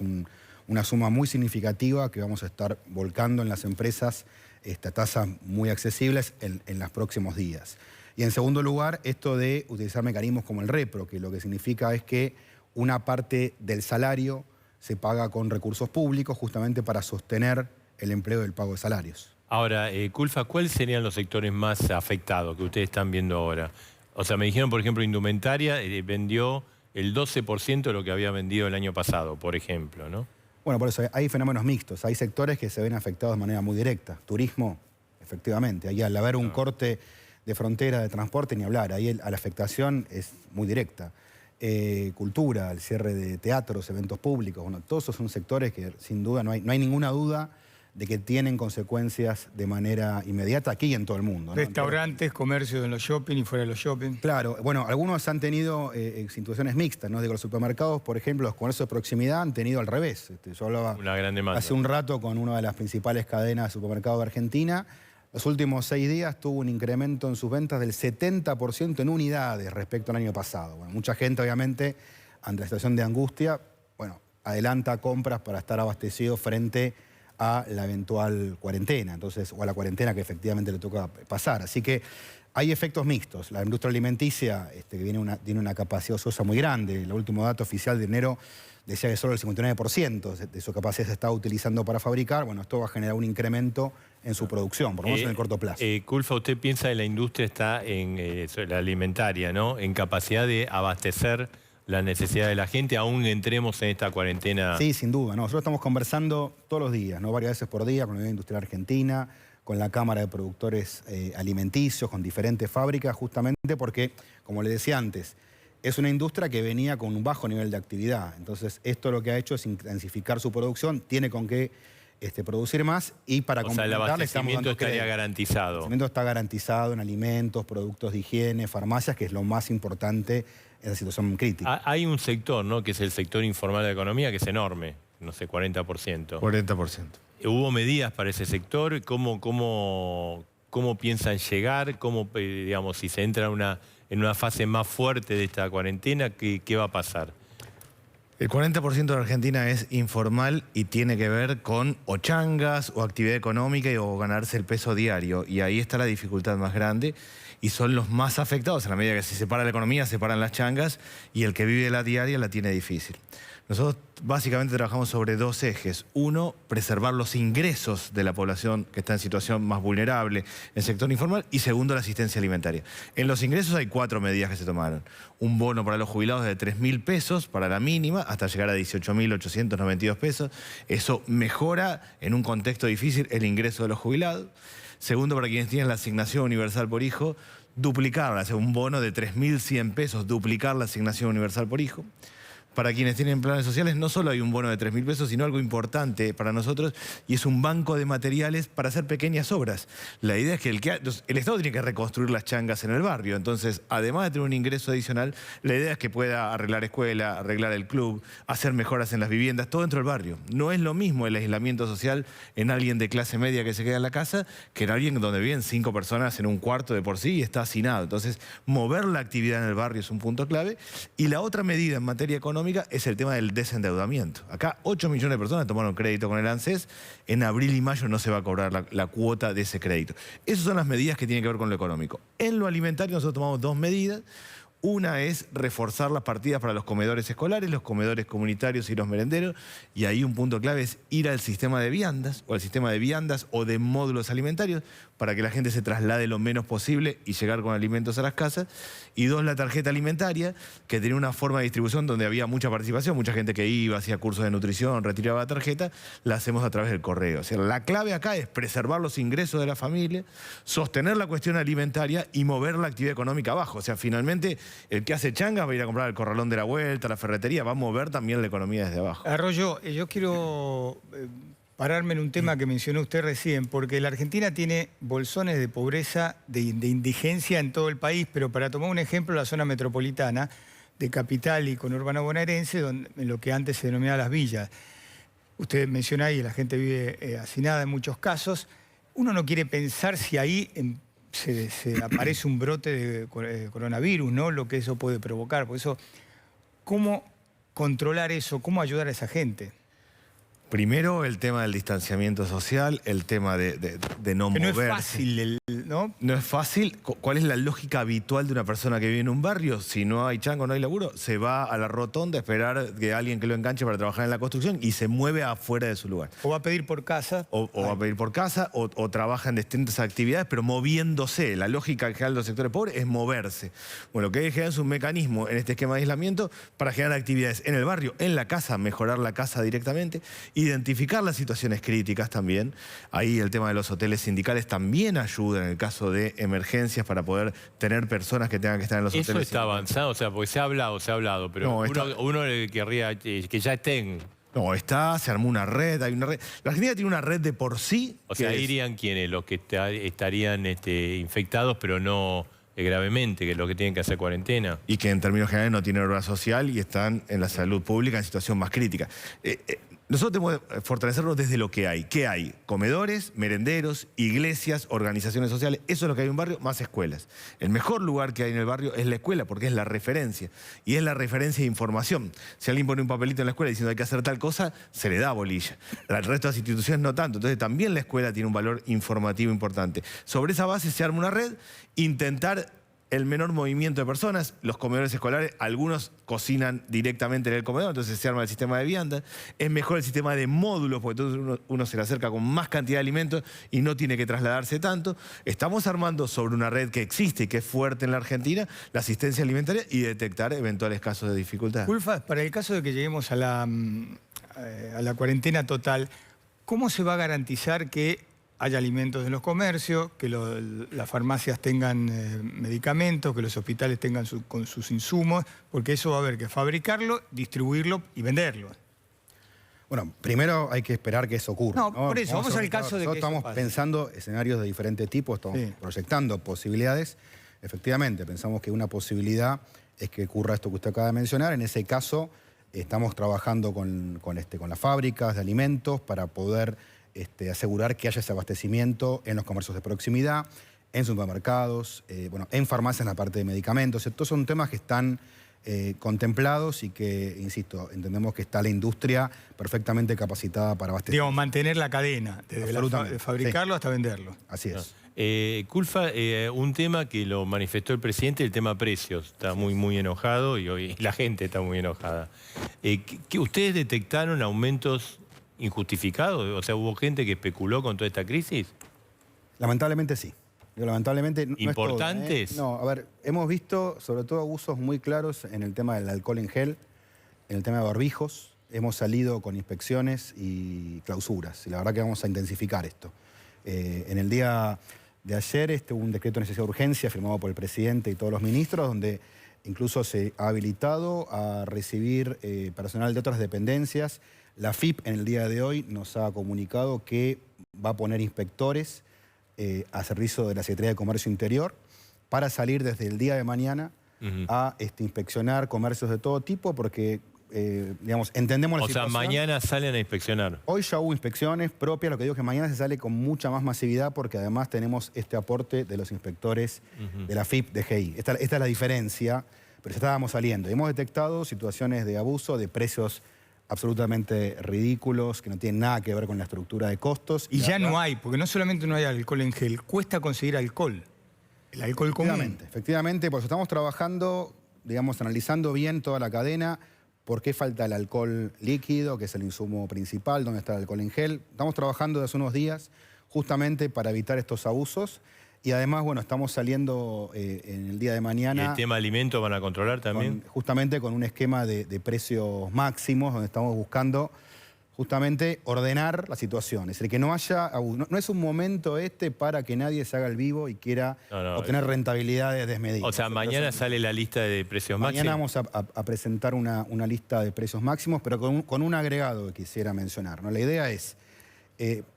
una suma muy significativa que vamos a estar volcando en las empresas, tasas muy accesibles en los próximos días. Y en segundo lugar, esto de utilizar mecanismos como el repro, que lo que significa es que una parte del salario se paga con recursos públicos justamente para sostener el empleo del pago de salarios. Ahora, Culfa, ¿cuáles serían los sectores más afectados que ustedes están viendo ahora? O sea, me dijeron, por ejemplo, indumentaria vendió el 12% de lo que había vendido el año pasado, por ejemplo, ¿no? Bueno, por eso hay fenómenos mixtos. Hay sectores que se ven afectados de manera muy directa. Turismo, efectivamente. Ahí al haber un corte de frontera de transporte, ni hablar. Ahí la afectación es muy directa. Cultura, el cierre de teatros, eventos públicos. Bueno, todos esos son sectores que sin duda no hay ninguna duda de que tienen consecuencias de manera inmediata aquí y en todo el mundo, ¿no? Restaurantes, comercios en los shopping y fuera de los shopping. Claro, bueno, algunos han tenido situaciones mixtas, ¿no? Digo, los supermercados, por ejemplo, los comercios de proximidad han tenido al revés. Yo hablaba Una gran demanda. hace un rato con una de las principales cadenas de supermercados de Argentina. Los últimos 6 días tuvo un incremento en sus ventas del 70% en unidades respecto al año pasado. Bueno, mucha gente, obviamente, ante la situación de angustia, bueno, adelanta compras para estar abastecido frente a la eventual cuarentena, entonces, o a la cuarentena que efectivamente le toca pasar. Así que hay efectos mixtos. La industria alimenticia que tiene una capacidad ociosa muy grande. El último dato oficial de enero decía que solo el 59% de su capacidad se está utilizando para fabricar. Bueno, esto va a generar un incremento en su producción, por lo menos en el corto plazo. Culfa, ¿usted piensa que la industria está en la alimentaria, ¿no? En capacidad de abastecer la necesidad de la gente, aún entremos en esta cuarentena? Sí, sin duda. ¿No? Nosotros estamos conversando todos los días, ¿no? Varias veces por día con la Unión Industrial Argentina, con la Cámara de Productores Alimenticios, con diferentes fábricas, justamente porque, como le decía antes, es una industria que venía con un bajo nivel de actividad. Entonces, esto lo que ha hecho es intensificar su producción, tiene con qué producir más y para complementar le estamos dando crédito. El abastecimiento estaría garantizado. El abastecimiento está garantizado en alimentos, productos de higiene, farmacias, que es lo más importante en la situación crítica. Hay un sector, ¿no?, que es el sector informal de la economía, que es enorme, no sé, 40%. 40%. ¿Hubo medidas para ese sector? ¿Cómo piensan llegar? ¿Cómo, digamos, si se entra en una fase más fuerte de esta cuarentena, qué va a pasar? El 40% de Argentina es informal y tiene que ver con o changas o actividad económica o ganarse el peso diario. Y ahí está la dificultad más grande y son los más afectados. A la medida que se separa la economía, se paran las changas y el que vive la diaria la tiene difícil. Nosotros básicamente trabajamos sobre 2 ejes. Uno, preservar los ingresos de la población que está en situación más vulnerable en el sector informal. Y segundo, la asistencia alimentaria. En los ingresos hay 4 medidas que se tomaron. Un bono para los jubilados de 3.000 pesos para la mínima hasta llegar a 18.892 pesos. Eso mejora en un contexto difícil el ingreso de los jubilados. Segundo, para quienes tienen la asignación universal por hijo, duplicarla, o sea, un bono de 3.100 pesos, duplicar la asignación universal por hijo. Para quienes tienen planes sociales no solo hay un bono de 3.000 pesos, sino algo importante para nosotros y es un banco de materiales para hacer pequeñas obras. La idea es que el Estado tiene que reconstruir las changas en el barrio, entonces además de tener un ingreso adicional, la idea es que pueda arreglar escuela, arreglar el club, hacer mejoras en las viviendas, todo dentro del barrio. No es lo mismo el aislamiento social en alguien de clase media que se queda en la casa que en alguien donde viven 5 personas en un cuarto de por sí y está hacinado. Entonces, mover la actividad en el barrio es un punto clave. Y la otra medida en materia económica es el tema del desendeudamiento. Acá 8 millones de personas tomaron crédito con el ANSES. En abril y mayo no se va a cobrar la cuota de ese crédito. Esas son las medidas que tienen que ver con lo económico. En lo alimentario nosotros tomamos 2 medidas. Una es reforzar las partidas para los comedores escolares, los comedores comunitarios y los merenderos. Y ahí un punto clave es ir al sistema de viandas, o al sistema de viandas o de módulos alimentarios, para que la gente se traslade lo menos posible y llegar con alimentos a las casas. Y 2, la tarjeta alimentaria, que tenía una forma de distribución donde había mucha participación, mucha gente que iba, hacía cursos de nutrición, retiraba la tarjeta, la hacemos a través del correo. O sea, la clave acá es preservar los ingresos de la familia, sostener la cuestión alimentaria y mover la actividad económica abajo. O sea, finalmente, el que hace changas va a ir a comprar el corralón de la vuelta, la ferretería, va a mover también la economía desde abajo. Arroyo, yo quiero pararme en un tema que mencionó usted recién, porque la Argentina tiene bolsones de pobreza, de indigencia en todo el país, pero para tomar un ejemplo, la zona metropolitana de Capital y conurbano bonaerense, en lo que antes se denominaba las villas. Usted menciona ahí, la gente vive hacinada en muchos casos. Uno no quiere pensar si ahí se aparece un brote de coronavirus, ¿no? Lo que eso puede provocar. Por eso, ¿cómo controlar eso? ¿Cómo ayudar a esa gente? Primero, el tema del distanciamiento social, el tema de no moverse. No es fácil, ¿no? No es fácil. ¿Cuál es la lógica habitual de una persona que vive en un barrio? Si no hay chango, no hay laburo, se va a la rotonda a esperar que alguien que lo enganche para trabajar en la construcción y se mueve afuera de su lugar. O va a pedir por casa. O va a pedir por casa, o trabaja en distintas actividades, pero moviéndose. La lógica general de los sectores pobres es moverse. Bueno, lo que hay que generar es un mecanismo en este esquema de aislamiento para generar actividades en el barrio, en la casa, mejorar la casa directamente, identificar las situaciones críticas también. Ahí el tema de los hoteles sindicales también ayuda en el caso de emergencias para poder tener personas que tengan que estar en los hoteles. Eso está avanzado, o sea, porque se ha hablado, pero no, uno querría que ya estén No, se armó una red, hay una red. La Argentina tiene una red de por sí. O sea, irían quienes, los que estarían infectados, pero no gravemente, que es lo que tienen que hacer cuarentena. Y que en términos generales no tienen obra social y están en la salud pública en situación más crítica. Nosotros tenemos que fortalecernos desde lo que hay. ¿Qué hay? Comedores, merenderos, iglesias, organizaciones sociales. Eso es lo que hay en un barrio, más escuelas. El mejor lugar que hay en el barrio es la escuela, porque es la referencia. Y es la referencia de información. Si alguien pone un papelito en la escuela diciendo hay que hacer tal cosa, se le da bolilla. Al resto de las instituciones no tanto. Entonces también la escuela tiene un valor informativo importante. Sobre esa base se arma una red, intentar el menor movimiento de personas. Los comedores escolares, algunos cocinan directamente en el comedor, entonces se arma el sistema de viandas. Es mejor el sistema de módulos, porque entonces uno se le acerca con más cantidad de alimentos y no tiene que trasladarse tanto. Estamos armando sobre una red que existe y que es fuerte en la Argentina, la asistencia alimentaria y detectar eventuales casos de dificultad. Culfas, para el caso de que lleguemos a la cuarentena total, ¿cómo se va a garantizar que haya alimentos en los comercios, que las farmacias tengan medicamentos, que los hospitales tengan con sus insumos? Porque eso va a haber que fabricarlo, distribuirlo y venderlo. Bueno, primero hay que esperar que eso ocurra. No, por eso, vamos al caso de que eso estamos pase. pensando escenarios de diferentes tipos, estamos proyectando posibilidades. Efectivamente, pensamos que una posibilidad es que ocurra esto que usted acaba de mencionar. En ese caso, estamos trabajando con las fábricas de alimentos para poder asegurar que haya ese abastecimiento en los comercios de proximidad, en supermercados, en farmacias en la parte de medicamentos. Estos son temas que están contemplados y que, insisto, entendemos que está la industria perfectamente capacitada para abastecer. Digamos, mantener la cadena, desde fabricarlo hasta venderlo. Así es. Culfa, un tema que lo manifestó el presidente, el tema precios. Está muy enojado y hoy la gente está muy enojada. ¿Ustedes detectaron aumentos injustificados? O sea, ¿hubo gente que especuló con toda esta crisis? Lamentablemente sí. Lamentablemente no ¿importantes? Es todo, No, a ver, hemos visto sobre todo abusos muy claros en el tema del alcohol en gel, en el tema de barbijos. Hemos salido con inspecciones y clausuras. Y la verdad que vamos a intensificar esto. En el día de ayer hubo un decreto de necesidad de urgencia firmado por el presidente y todos los ministros, donde incluso se ha habilitado a recibir personal de otras dependencias. La FIP en el día de hoy nos ha comunicado que va a poner inspectores a servicio de la Secretaría de Comercio Interior para salir desde el día de mañana a inspeccionar comercios de todo tipo, porque digamos, entendemos la situación. O sea, mañana salen a inspeccionar. Hoy ya hubo inspecciones propias, lo que digo es que mañana se sale con mucha más masividad porque además tenemos este aporte de los inspectores de la FIP, de GI. Esta es la diferencia, pero ya estábamos saliendo. Hemos detectado situaciones de abuso, de precios absolutamente ridículos, que no tienen nada que ver con la estructura de costos. Y ya no hay, porque no solamente no hay alcohol en gel, cuesta conseguir alcohol. El alcohol común. Efectivamente, por eso estamos trabajando, digamos, analizando bien toda la cadena, por qué falta el alcohol líquido, que es el insumo principal, dónde está el alcohol en gel. Estamos trabajando desde hace unos días justamente para evitar estos abusos. Y además, bueno, estamos saliendo en el día de mañana... ¿Y el tema alimentos van a controlar también? Justamente con un esquema de precios máximos, donde estamos buscando justamente ordenar la situación. Es decir, que no haya abuso. No es un momento para que nadie se haga el vivo y quiera obtener rentabilidades desmedidas. O sea, mañana sale la lista de precios máximos. Mañana vamos a presentar una lista de precios máximos, pero con un agregado que quisiera mencionar, ¿no? La idea es...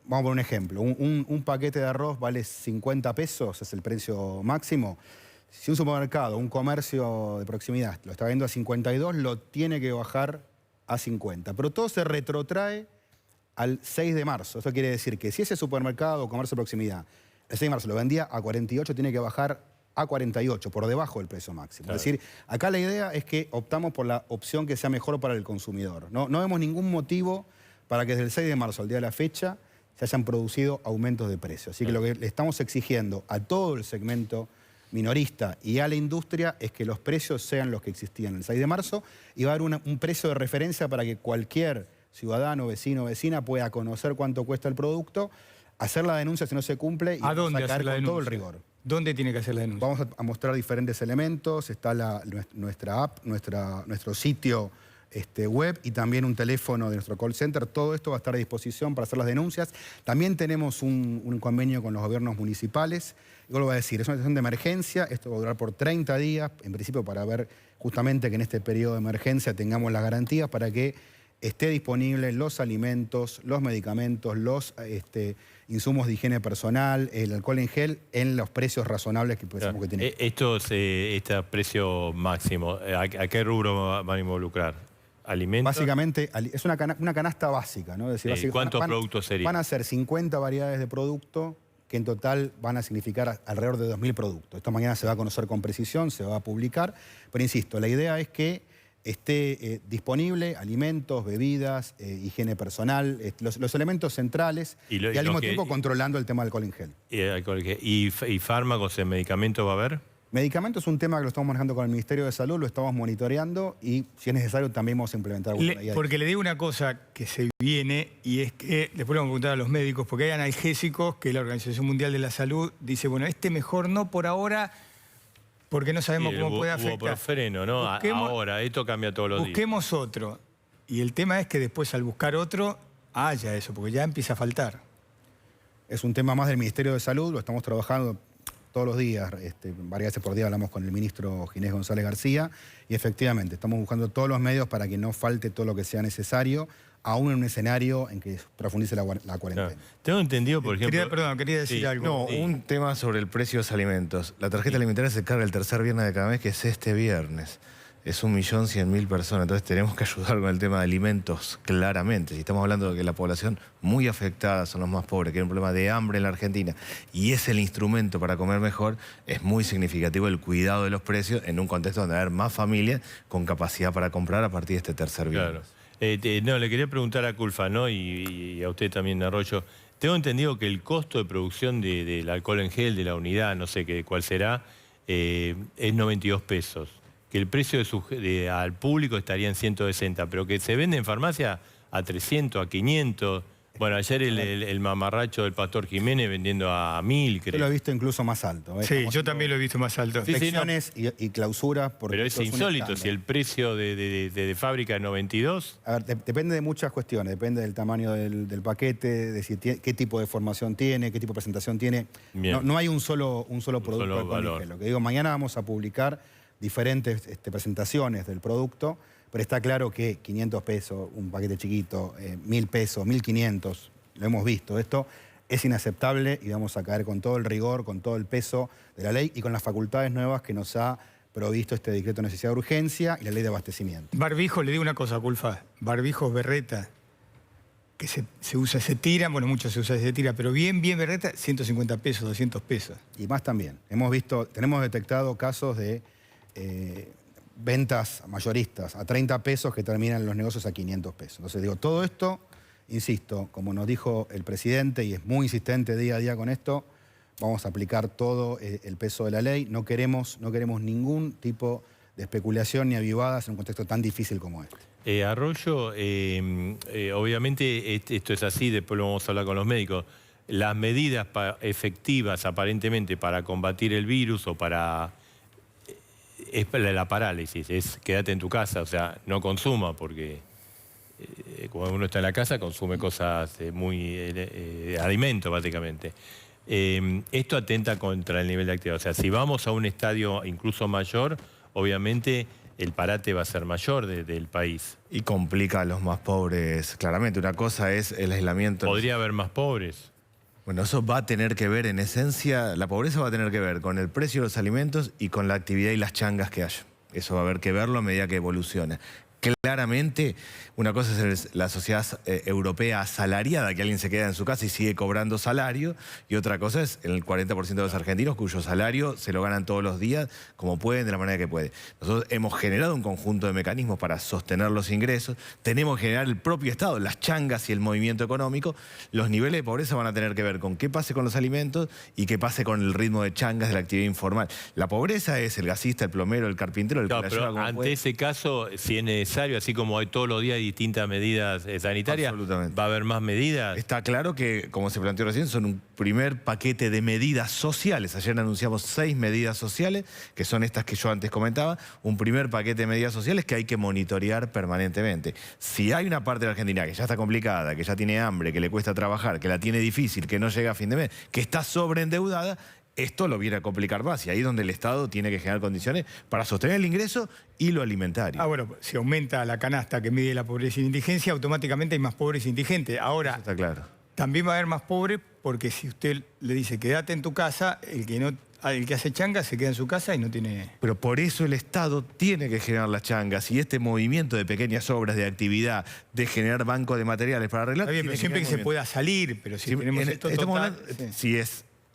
vamos a poner un ejemplo. Un paquete de arroz vale 50 pesos, es el precio máximo. Si un supermercado, un comercio de proximidad lo está vendiendo a 52, lo tiene que bajar a 50. Pero todo se retrotrae al 6 de marzo. Eso quiere decir que si ese supermercado o comercio de proximidad el 6 de marzo lo vendía a 48, tiene que bajar a 48, por debajo del precio máximo. Claro. Es decir, acá la idea es que optamos por la opción que sea mejor para el consumidor. No vemos ningún motivo para que desde el 6 de marzo al día de la fecha se hayan producido aumentos de precios. Así que lo que le estamos exigiendo a todo el segmento minorista y a la industria es que los precios sean los que existían el 6 de marzo y va a haber un precio de referencia para que cualquier ciudadano, vecino o vecina pueda conocer cuánto cuesta el producto, hacer la denuncia si no se cumple y sacar con todo el rigor. ¿Dónde tiene que hacer la denuncia? Vamos a mostrar diferentes elementos, está nuestra app, nuestro sitio web y también un teléfono de nuestro call center. Todo esto va a estar a disposición para hacer las denuncias. También tenemos un convenio con los gobiernos municipales. Y vuelvo a decir, es una situación de emergencia, esto va a durar por 30 días, en principio para ver justamente que en este periodo de emergencia tengamos las garantías para que esté disponible los alimentos, los medicamentos, los insumos de higiene personal, el alcohol en gel, en los precios razonables que pensamos que tiene. Este precio máximo, ¿a qué rubro van a involucrar? ¿Alimentos? Básicamente, es una canasta básica, ¿no? Es decir, ¿Cuántos productos serían? Van a ser 50 variedades de producto que en total van a significar alrededor de 2.000 productos. Esto mañana se va a conocer con precisión, se va a publicar, pero insisto, la idea es que esté disponible alimentos, bebidas, higiene personal, los elementos centrales y al mismo tiempo controlando el tema del alcohol en gel. ¿Y fármacos, medicamentos va a haber? Medicamentos es un tema que lo estamos manejando con el Ministerio de Salud, lo estamos monitoreando y si es necesario también vamos a implementar alguna medida. Porque le digo una cosa que se viene y es que después le vamos a preguntar a los médicos, porque hay analgésicos que la Organización Mundial de la Salud dice, bueno, mejor no por ahora, porque no sabemos cómo puede afectar. Ibuprofeno, ¿no? Ahora, esto cambia todos los días. Busquemos otro. Y el tema es que después al buscar otro, haya eso, porque ya empieza a faltar. Es un tema más del Ministerio de Salud, lo estamos trabajando todos los días, varias veces por día hablamos con el ministro Ginés González García y efectivamente estamos buscando todos los medios para que no falte todo lo que sea necesario, aún en un escenario en que profundice la cuarentena. No. Tengo entendido, por ejemplo... Quería decir algo. No, un tema sobre el precio de los alimentos. La tarjeta alimentaria se carga el tercer viernes de cada mes, que es este viernes. Es 1.100.000 personas, entonces tenemos que ayudar con el tema de alimentos, claramente. Si estamos hablando de que la población muy afectada son los más pobres, que hay un problema de hambre en la Argentina, y es el instrumento para comer mejor, es muy significativo el cuidado de los precios en un contexto donde va a haber más familias con capacidad para comprar a partir de este tercer viernes. Claro. No, le quería preguntar a Culfas, ¿no? Y a usted también, Arroyo. Tengo entendido que el costo de producción del alcohol en gel, de la unidad, no sé cuál será, es 92 pesos. Que el precio al público estaría en 160, pero que se vende en farmacia a 300, a 500. Bueno, ayer el mamarracho del Pastor Jiménez vendiendo a 1.000, creo. Yo lo he visto incluso más alto. Sí, yo también lo he visto más alto. Inspecciones y clausuras. Pero es insólito, si el precio de fábrica es 92... A ver, depende de muchas cuestiones, depende del tamaño del paquete, de qué tipo de formación tiene, qué tipo de presentación tiene. No hay un solo producto de valor. Lo que digo, mañana vamos a publicar diferentes presentaciones del producto, pero está claro que 500 pesos, un paquete chiquito, 1.000 pesos, 1.500, lo hemos visto. Esto es inaceptable y vamos a caer con todo el rigor, con todo el peso de la ley y con las facultades nuevas que nos ha provisto este decreto de necesidad de urgencia y la ley de abastecimiento. Barbijos, le digo una cosa, Culfas, barbijos berreta, que se usa, se tira, bueno, mucho se usa, se tira, pero bien berreta, 150 pesos, 200 pesos. Y más también. Tenemos detectado casos de ventas mayoristas a 30 pesos que terminan los negocios a 500 pesos. Entonces digo, todo esto, insisto, como nos dijo el presidente y es muy insistente día a día con esto, vamos a aplicar todo el peso de la ley. No queremos ningún tipo de especulación ni avivadas en un contexto tan difícil como este. Arroyo, obviamente esto es así, después lo vamos a hablar con los médicos. Las medidas efectivas aparentemente para combatir el virus o para... Es la parálisis, es quédate en tu casa, o sea, no consuma, porque cuando uno está en la casa consume cosas alimentos básicamente. Esto atenta contra el nivel de actividad, o sea, si vamos a un estadio incluso mayor, obviamente el parate va a ser mayor del país. Y complica a los más pobres, claramente. Una cosa es el aislamiento. ¿Podría haber más pobres? Bueno, eso va a tener que ver, en esencia, la pobreza va a tener que ver con el precio de los alimentos y con la actividad y las changas que haya. Eso va a haber que verlo a medida que evolucione. Claramente, una cosa es la sociedad europea asalariada, que alguien se queda en su casa y sigue cobrando salario, y otra cosa es el 40% de los argentinos cuyo salario se lo ganan todos los días, como pueden, de la manera que pueden. Nosotros hemos generado un conjunto de mecanismos para sostener los ingresos, tenemos que generar el propio Estado, las changas y el movimiento económico. Los niveles de pobreza van a tener que ver con qué pase con los alimentos y qué pase con el ritmo de changas de la actividad informal. La pobreza es el gasista, el plomero, el carpintero, el que la lleva como ante puede. Ese caso, si es necesario, así como hay todos los días distintas medidas sanitarias, ¿va a haber más medidas? Está claro que, como se planteó recién, son un primer paquete de medidas sociales. Ayer anunciamos 6 medidas sociales, que son estas que yo antes comentaba, un primer paquete de medidas sociales que hay que monitorear permanentemente. Si hay una parte de la Argentina que ya está complicada, que ya tiene hambre, que le cuesta trabajar, que la tiene difícil, que no llega a fin de mes, que está sobreendeudada, esto lo viene a complicar más y ahí es donde el Estado tiene que generar condiciones para sostener el ingreso y lo alimentario. Ah, bueno, si aumenta la canasta que mide la pobreza y la indigencia, automáticamente hay más pobres e indigentes. Ahora, Eso está claro. también va a haber más pobres porque si usted le dice quédate en tu casa, el que hace changa se queda en su casa y no tiene... Pero por eso el Estado tiene que generar las changas y este movimiento de pequeñas obras, de actividad, de generar bancos de materiales para arreglar... Está bien, pero siempre que se pueda salir, pero si tenemos esto total... Sí.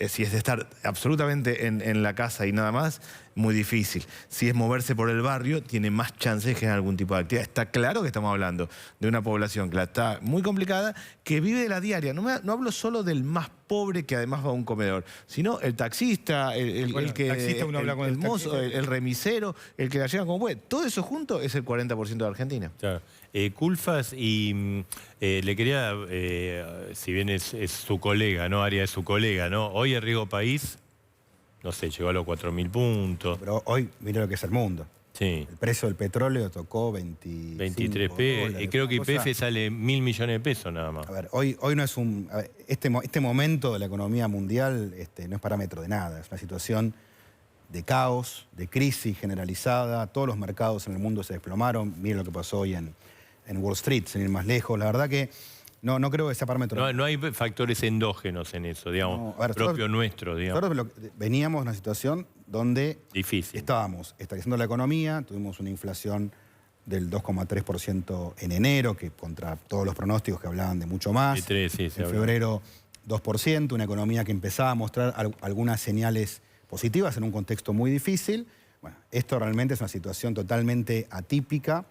Si es de estar absolutamente en la casa y nada más, muy difícil. Si es moverse por el barrio, tiene más chance de generar algún tipo de actividad. Está claro que estamos hablando de una población que está muy complicada, que vive de la diaria. No hablo solo del más pobre que además va a un comedor, sino el taxista, el mozo, el remisero, el que la lleva como puede. Todo eso junto es el 40% de Argentina. Claro. Culfas, y le quería, si bien es su colega, ¿no? Aria es su colega, ¿no? Hoy el riesgo país, no sé, llegó a los 4.000 puntos. Pero hoy, mira lo que es el mundo. Sí. El precio del petróleo tocó 23p, y creo que YPF sale 1.000 millones de pesos nada más. A ver, hoy no es un... A ver, este momento de la economía mundial no es parámetro de nada. Es una situación de caos, de crisis generalizada. Todos los mercados en el mundo se desplomaron. Miren lo que pasó hoy en Wall Street, sin ir más lejos. La verdad que no creo que sea parámetro. No hay factores endógenos en eso, digamos, propio nuestro, digamos. Nosotros veníamos de una situación donde difícil. Estábamos estabilizando la economía, tuvimos una inflación del 2,3% en enero, que contra todos los pronósticos que hablaban de mucho más. De 3, sí, en febrero 2%, una economía que empezaba a mostrar algunas señales positivas en un contexto muy difícil. Bueno, esto realmente es una situación totalmente atípica.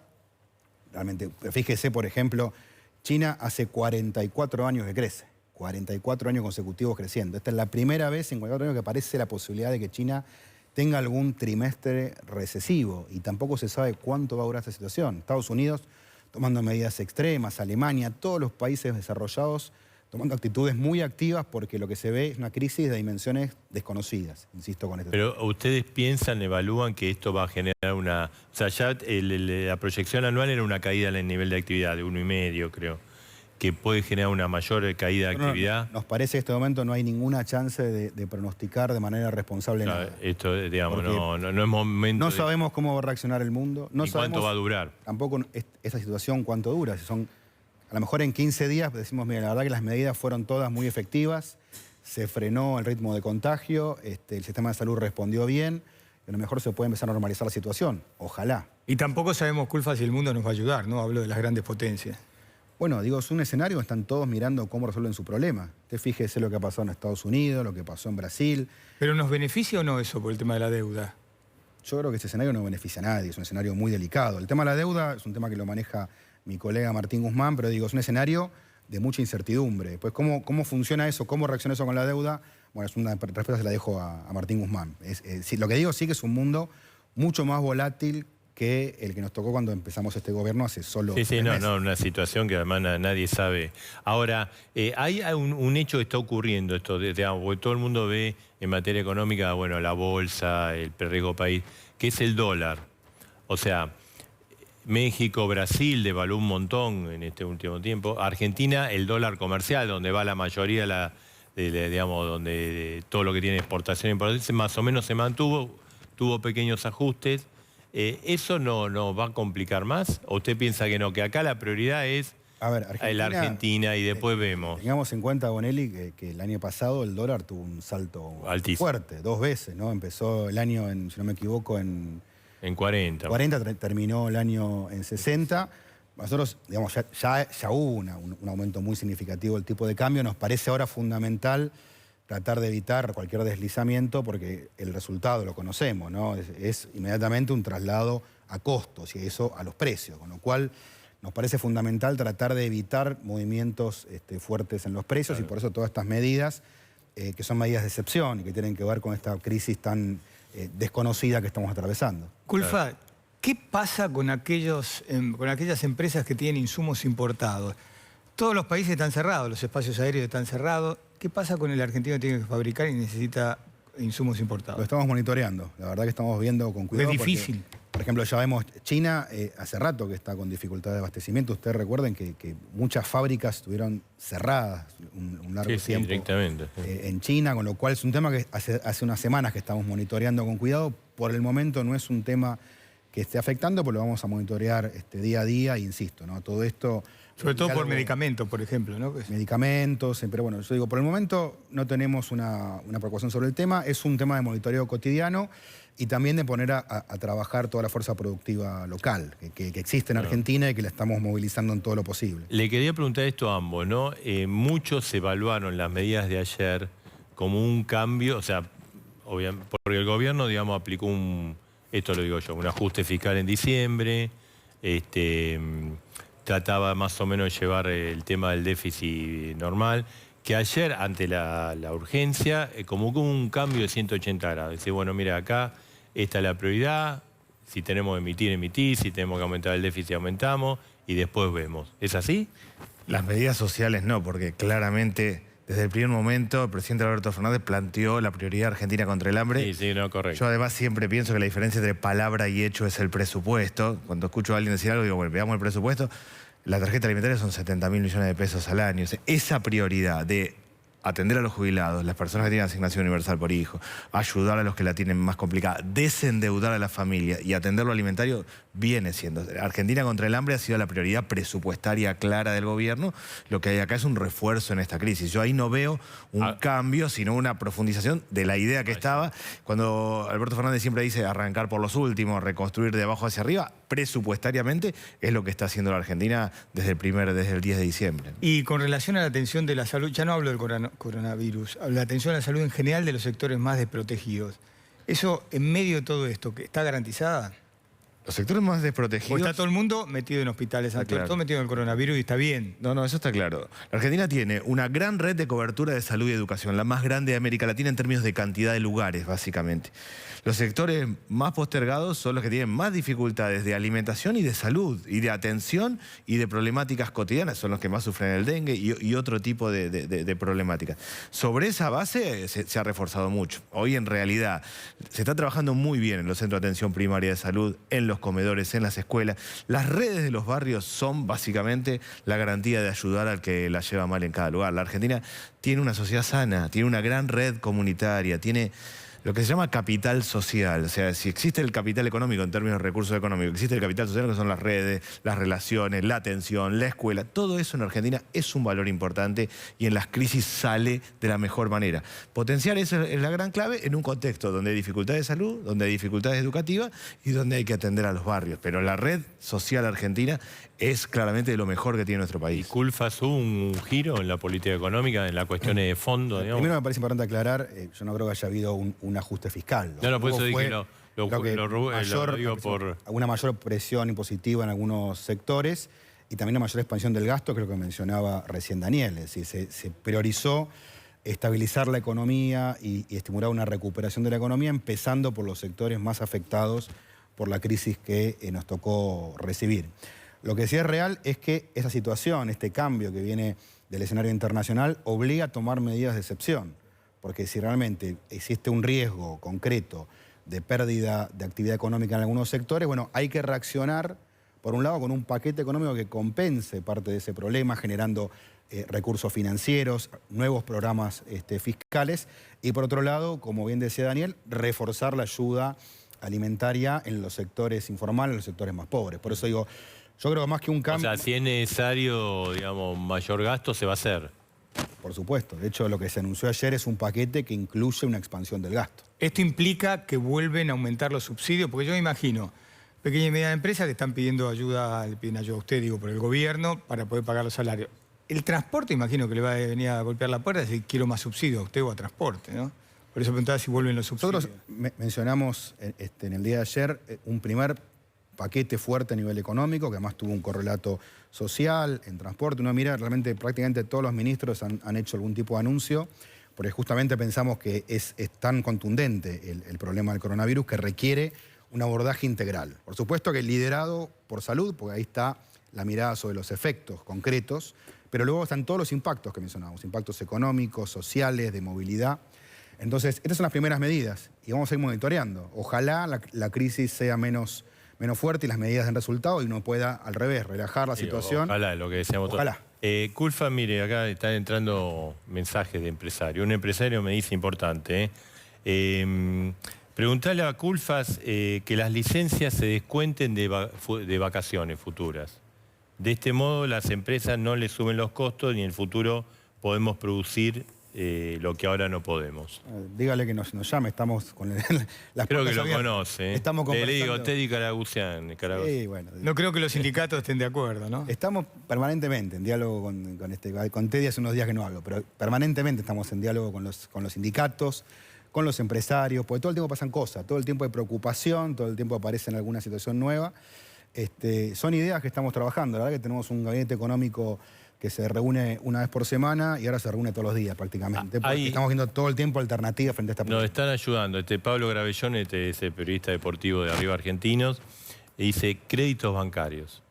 Realmente, fíjese, por ejemplo, China hace 44 años que crece, 44 años consecutivos creciendo. Esta es la primera vez en 44 años que aparece la posibilidad de que China tenga algún trimestre recesivo y tampoco se sabe cuánto va a durar esta situación. Estados Unidos tomando medidas extremas, Alemania, todos los países desarrollados tomando actitudes muy activas porque lo que se ve es una crisis de dimensiones desconocidas, insisto con esto. Pero ustedes piensan, evalúan que esto va a generar una... O sea, ya la proyección anual era una caída en el nivel de actividad de 1,5, creo, que puede generar una mayor caída de actividad. Nos parece que en este momento no hay ninguna chance de pronosticar de manera responsable nada. Esto, digamos, no es momento... No sabemos cómo va a reaccionar el mundo. No ¿Y cuánto va a durar? Tampoco esa situación cuánto dura. Si son, a lo mejor en 15 días decimos, mira, la verdad que las medidas fueron todas muy efectivas, se frenó el ritmo de contagio, el sistema de salud respondió bien, a lo mejor se puede empezar a normalizar la situación. Ojalá. Y tampoco sabemos, Culfas, si el mundo nos va a ayudar, ¿no? Hablo de las grandes potencias. Bueno, digo, es un escenario donde están todos mirando cómo resuelven su problema. Usted fíjese lo que ha pasado en Estados Unidos, lo que pasó en Brasil. ¿Pero nos beneficia o no eso por el tema de la deuda? Yo creo que este escenario no beneficia a nadie, es un escenario muy delicado. El tema de la deuda es un tema que lo maneja mi colega Martín Guzmán, pero digo, es un escenario de mucha incertidumbre. Pues, ¿cómo funciona eso? ¿Cómo reacciona eso con la deuda? Bueno, es una respuesta se la dejo a Martín Guzmán. Lo que digo sí que es un mundo mucho más volátil que el que nos tocó cuando empezamos este gobierno hace solo... Sí, una situación que además nadie sabe. Ahora, hay un hecho que está ocurriendo, esto, digamos, porque todo el mundo ve en materia económica, bueno, la bolsa, el riesgo país, que es el dólar. O sea, México, Brasil devaluó un montón en este último tiempo. Argentina, el dólar comercial, donde va la mayoría, digamos, donde todo lo que tiene exportación e importación, más o menos se mantuvo, tuvo pequeños ajustes. ¿Eso no va a complicar más? ¿O usted piensa que no? Que acá la prioridad es la Argentina y después vemos. Tengamos en cuenta, Bonelli, que el año pasado el dólar tuvo un salto altísimo, fuerte, 2 veces, ¿no? Empezó el año, si no me equivoco, en 40. 40, terminó el año en 60. Nosotros, digamos, ya hubo un aumento muy significativo del tipo de cambio. Nos parece ahora fundamental tratar de evitar cualquier deslizamiento porque el resultado lo conocemos, ¿no? Es inmediatamente un traslado a costos y eso a los precios, con lo cual nos parece fundamental tratar de evitar movimientos fuertes en los precios. Claro. Y por eso todas estas medidas, que son medidas de excepción y que tienen que ver con esta crisis tan desconocida que estamos atravesando. Culfa, Claro. ¿Qué pasa con aquellas empresas que tienen insumos importados? Todos los países están cerrados, los espacios aéreos están cerrados. ¿Qué pasa con el argentino que tiene que fabricar y necesita insumos importados? Lo estamos monitoreando. La verdad que estamos viendo con cuidado. Es difícil. Por ejemplo, ya vemos, China hace rato que está con dificultad de abastecimiento. Ustedes recuerden que muchas fábricas estuvieron cerradas un largo tiempo directamente. En China, con lo cual es un tema que hace unas semanas que estamos monitoreando con cuidado. Por el momento no es un tema que esté afectando, pero lo vamos a monitorear día a día, e insisto, ¿no? Todo esto... Sobre todo por medicamentos, por ejemplo, ¿no? Medicamentos, pero bueno, yo digo, por el momento no tenemos una preocupación sobre el tema, es un tema de monitoreo cotidiano y también de poner a trabajar toda la fuerza productiva local que existe en Argentina y que la estamos movilizando en todo lo posible. Le quería preguntar esto a ambos, ¿no? Muchos evaluaron las medidas de ayer como un cambio, o sea, porque el gobierno, digamos, aplicó esto lo digo yo, un ajuste fiscal en diciembre, trataba más o menos de llevar el tema del déficit normal, que ayer, ante la urgencia, como hubo un cambio de 180 grados. Dice, bueno, mira, acá esta es la prioridad, si tenemos que emitir, emitir, si tenemos que aumentar el déficit, aumentamos, y después vemos. ¿Es así? Las medidas sociales no, porque claramente desde el primer momento el presidente Alberto Fernández planteó la prioridad Argentina contra el hambre. Sí, no, correcto. Yo además siempre pienso que la diferencia entre palabra y hecho es el presupuesto. Cuando escucho a alguien decir algo, digo, bueno, veamos el presupuesto. La tarjeta alimentaria son 70.000 millones de pesos al año. O sea, esa prioridad de atender a los jubilados, las personas que tienen asignación universal por hijo, ayudar a los que la tienen más complicada, desendeudar a la familia y atender lo alimentario, viene siendo. Argentina contra el hambre ha sido la prioridad presupuestaria clara del gobierno. Lo que hay acá es un refuerzo en esta crisis. Yo ahí no veo un cambio, sino una profundización de la idea que estaba. Cuando Alberto Fernández siempre dice arrancar por los últimos, reconstruir de abajo hacia arriba, presupuestariamente es lo que está haciendo la Argentina desde el 10 de diciembre. Y con relación a la atención de la salud, ya no hablo del coronavirus, hablo de la atención a la salud en general de los sectores más desprotegidos. Eso, en medio de todo esto, ¿está garantizada? Los sectores más desprotegidos... Porque está todo el mundo metido en hospitales, claro. todo metido en el coronavirus y está bien. No, eso está claro. La Argentina tiene una gran red de cobertura de salud y educación, la más grande de América Latina en términos de cantidad de lugares, básicamente. Los sectores más postergados son los que tienen más dificultades de alimentación y de salud, y de atención y de problemáticas cotidianas. Son los que más sufren el dengue y otro tipo de problemáticas. Sobre esa base se ha reforzado mucho. Hoy, en realidad, se está trabajando muy bien en los centros de atención primaria de salud, en los comedores, en las escuelas. Las redes de los barrios son básicamente la garantía de ayudar al que la lleva mal en cada lugar. La Argentina tiene una sociedad sana, tiene una gran red comunitaria, tiene lo que se llama capital social. O sea, si existe el capital económico en términos de recursos económicos, existe el capital social que son las redes, las relaciones, la atención, la escuela. Todo eso en Argentina es un valor importante y en las crisis sale de la mejor manera. Potenciar eso es la gran clave en un contexto donde hay dificultades de salud, donde hay dificultades educativas y donde hay que atender a los barrios. Pero la red social argentina es claramente de lo mejor que tiene nuestro país. ¿Y Culfas hubo un giro en la política económica, en las cuestiones de fondo, digamos? Primero me parece importante aclarar, yo no creo que haya habido un ajuste fiscal. No, por eso dije lo digo por... Una mayor presión impositiva en algunos sectores y también una mayor expansión del gasto, creo que mencionaba recién Daniel. Es decir, se priorizó estabilizar la economía y estimular una recuperación de la economía, empezando por los sectores más afectados por la crisis que nos tocó recibir. Lo que sí es real es que esa situación, este cambio que viene del escenario internacional, obliga a tomar medidas de excepción. Porque si realmente existe un riesgo concreto de pérdida de actividad económica en algunos sectores, bueno, hay que reaccionar, por un lado, con un paquete económico que compense parte de ese problema, generando recursos financieros, nuevos programas fiscales, y por otro lado, como bien decía Daniel, reforzar la ayuda alimentaria en los sectores informales, en los sectores más pobres. Por eso digo, yo creo que más que un cambio... O sea, si es necesario, digamos, mayor gasto, se va a hacer. Por supuesto. De hecho, lo que se anunció ayer es un paquete que incluye una expansión del gasto. ¿Esto implica que vuelven a aumentar los subsidios? Porque yo me imagino, pequeñas y medianas empresas que están pidiendo ayuda, le piden ayuda a usted, digo, por el gobierno, para poder pagar los salarios. El transporte, imagino que le va a venir a golpear la puerta y decir, quiero más subsidios a usted o a transporte, ¿no? Por eso preguntaba si vuelven los subsidios. Nosotros mencionamos en el día de ayer un primer paquete fuerte a nivel económico, que además tuvo un correlato social, en transporte. Uno mira, realmente prácticamente todos los ministros han hecho algún tipo de anuncio, porque justamente pensamos que es tan contundente el problema del coronavirus que requiere un abordaje integral. Por supuesto que liderado por salud, porque ahí está la mirada sobre los efectos concretos, pero luego están todos los impactos que mencionamos, impactos económicos, sociales, de movilidad. Entonces, estas son las primeras medidas y vamos a ir monitoreando. Ojalá la crisis sea menos menos fuerte y las medidas den resultado y uno pueda, al revés, relajar la situación. Ojalá, lo que decíamos todos. Ojalá. Culfa, mire, acá están entrando mensajes de empresario. Un empresario me dice importante, preguntale a Culfas que las licencias se descuenten de vacaciones futuras. De este modo las empresas no le suben los costos y en el futuro podemos producir lo que ahora no podemos. Dígale que nos llame, estamos con las Creo que puertas lo abiertas. Estamos Estamos Le conversando. digo, Teddy Caragucián. Sí, bueno. No creo que los sindicatos estén de acuerdo, ¿no? Estamos permanentemente en diálogo con Teddy hace unos días que no hablo, pero permanentemente estamos en diálogo con los sindicatos, con los empresarios, porque todo el tiempo pasan cosas, todo el tiempo hay preocupación, todo el tiempo aparece en alguna situación nueva. Son ideas que estamos trabajando. La verdad que tenemos un gabinete económico que se reúne una vez por semana y ahora se reúne todos los días prácticamente. Porque estamos viendo todo el tiempo alternativas frente a esta Nos están ayudando. Pablo Gravellón, es el periodista deportivo de Arriba Argentinos, y dice créditos bancarios.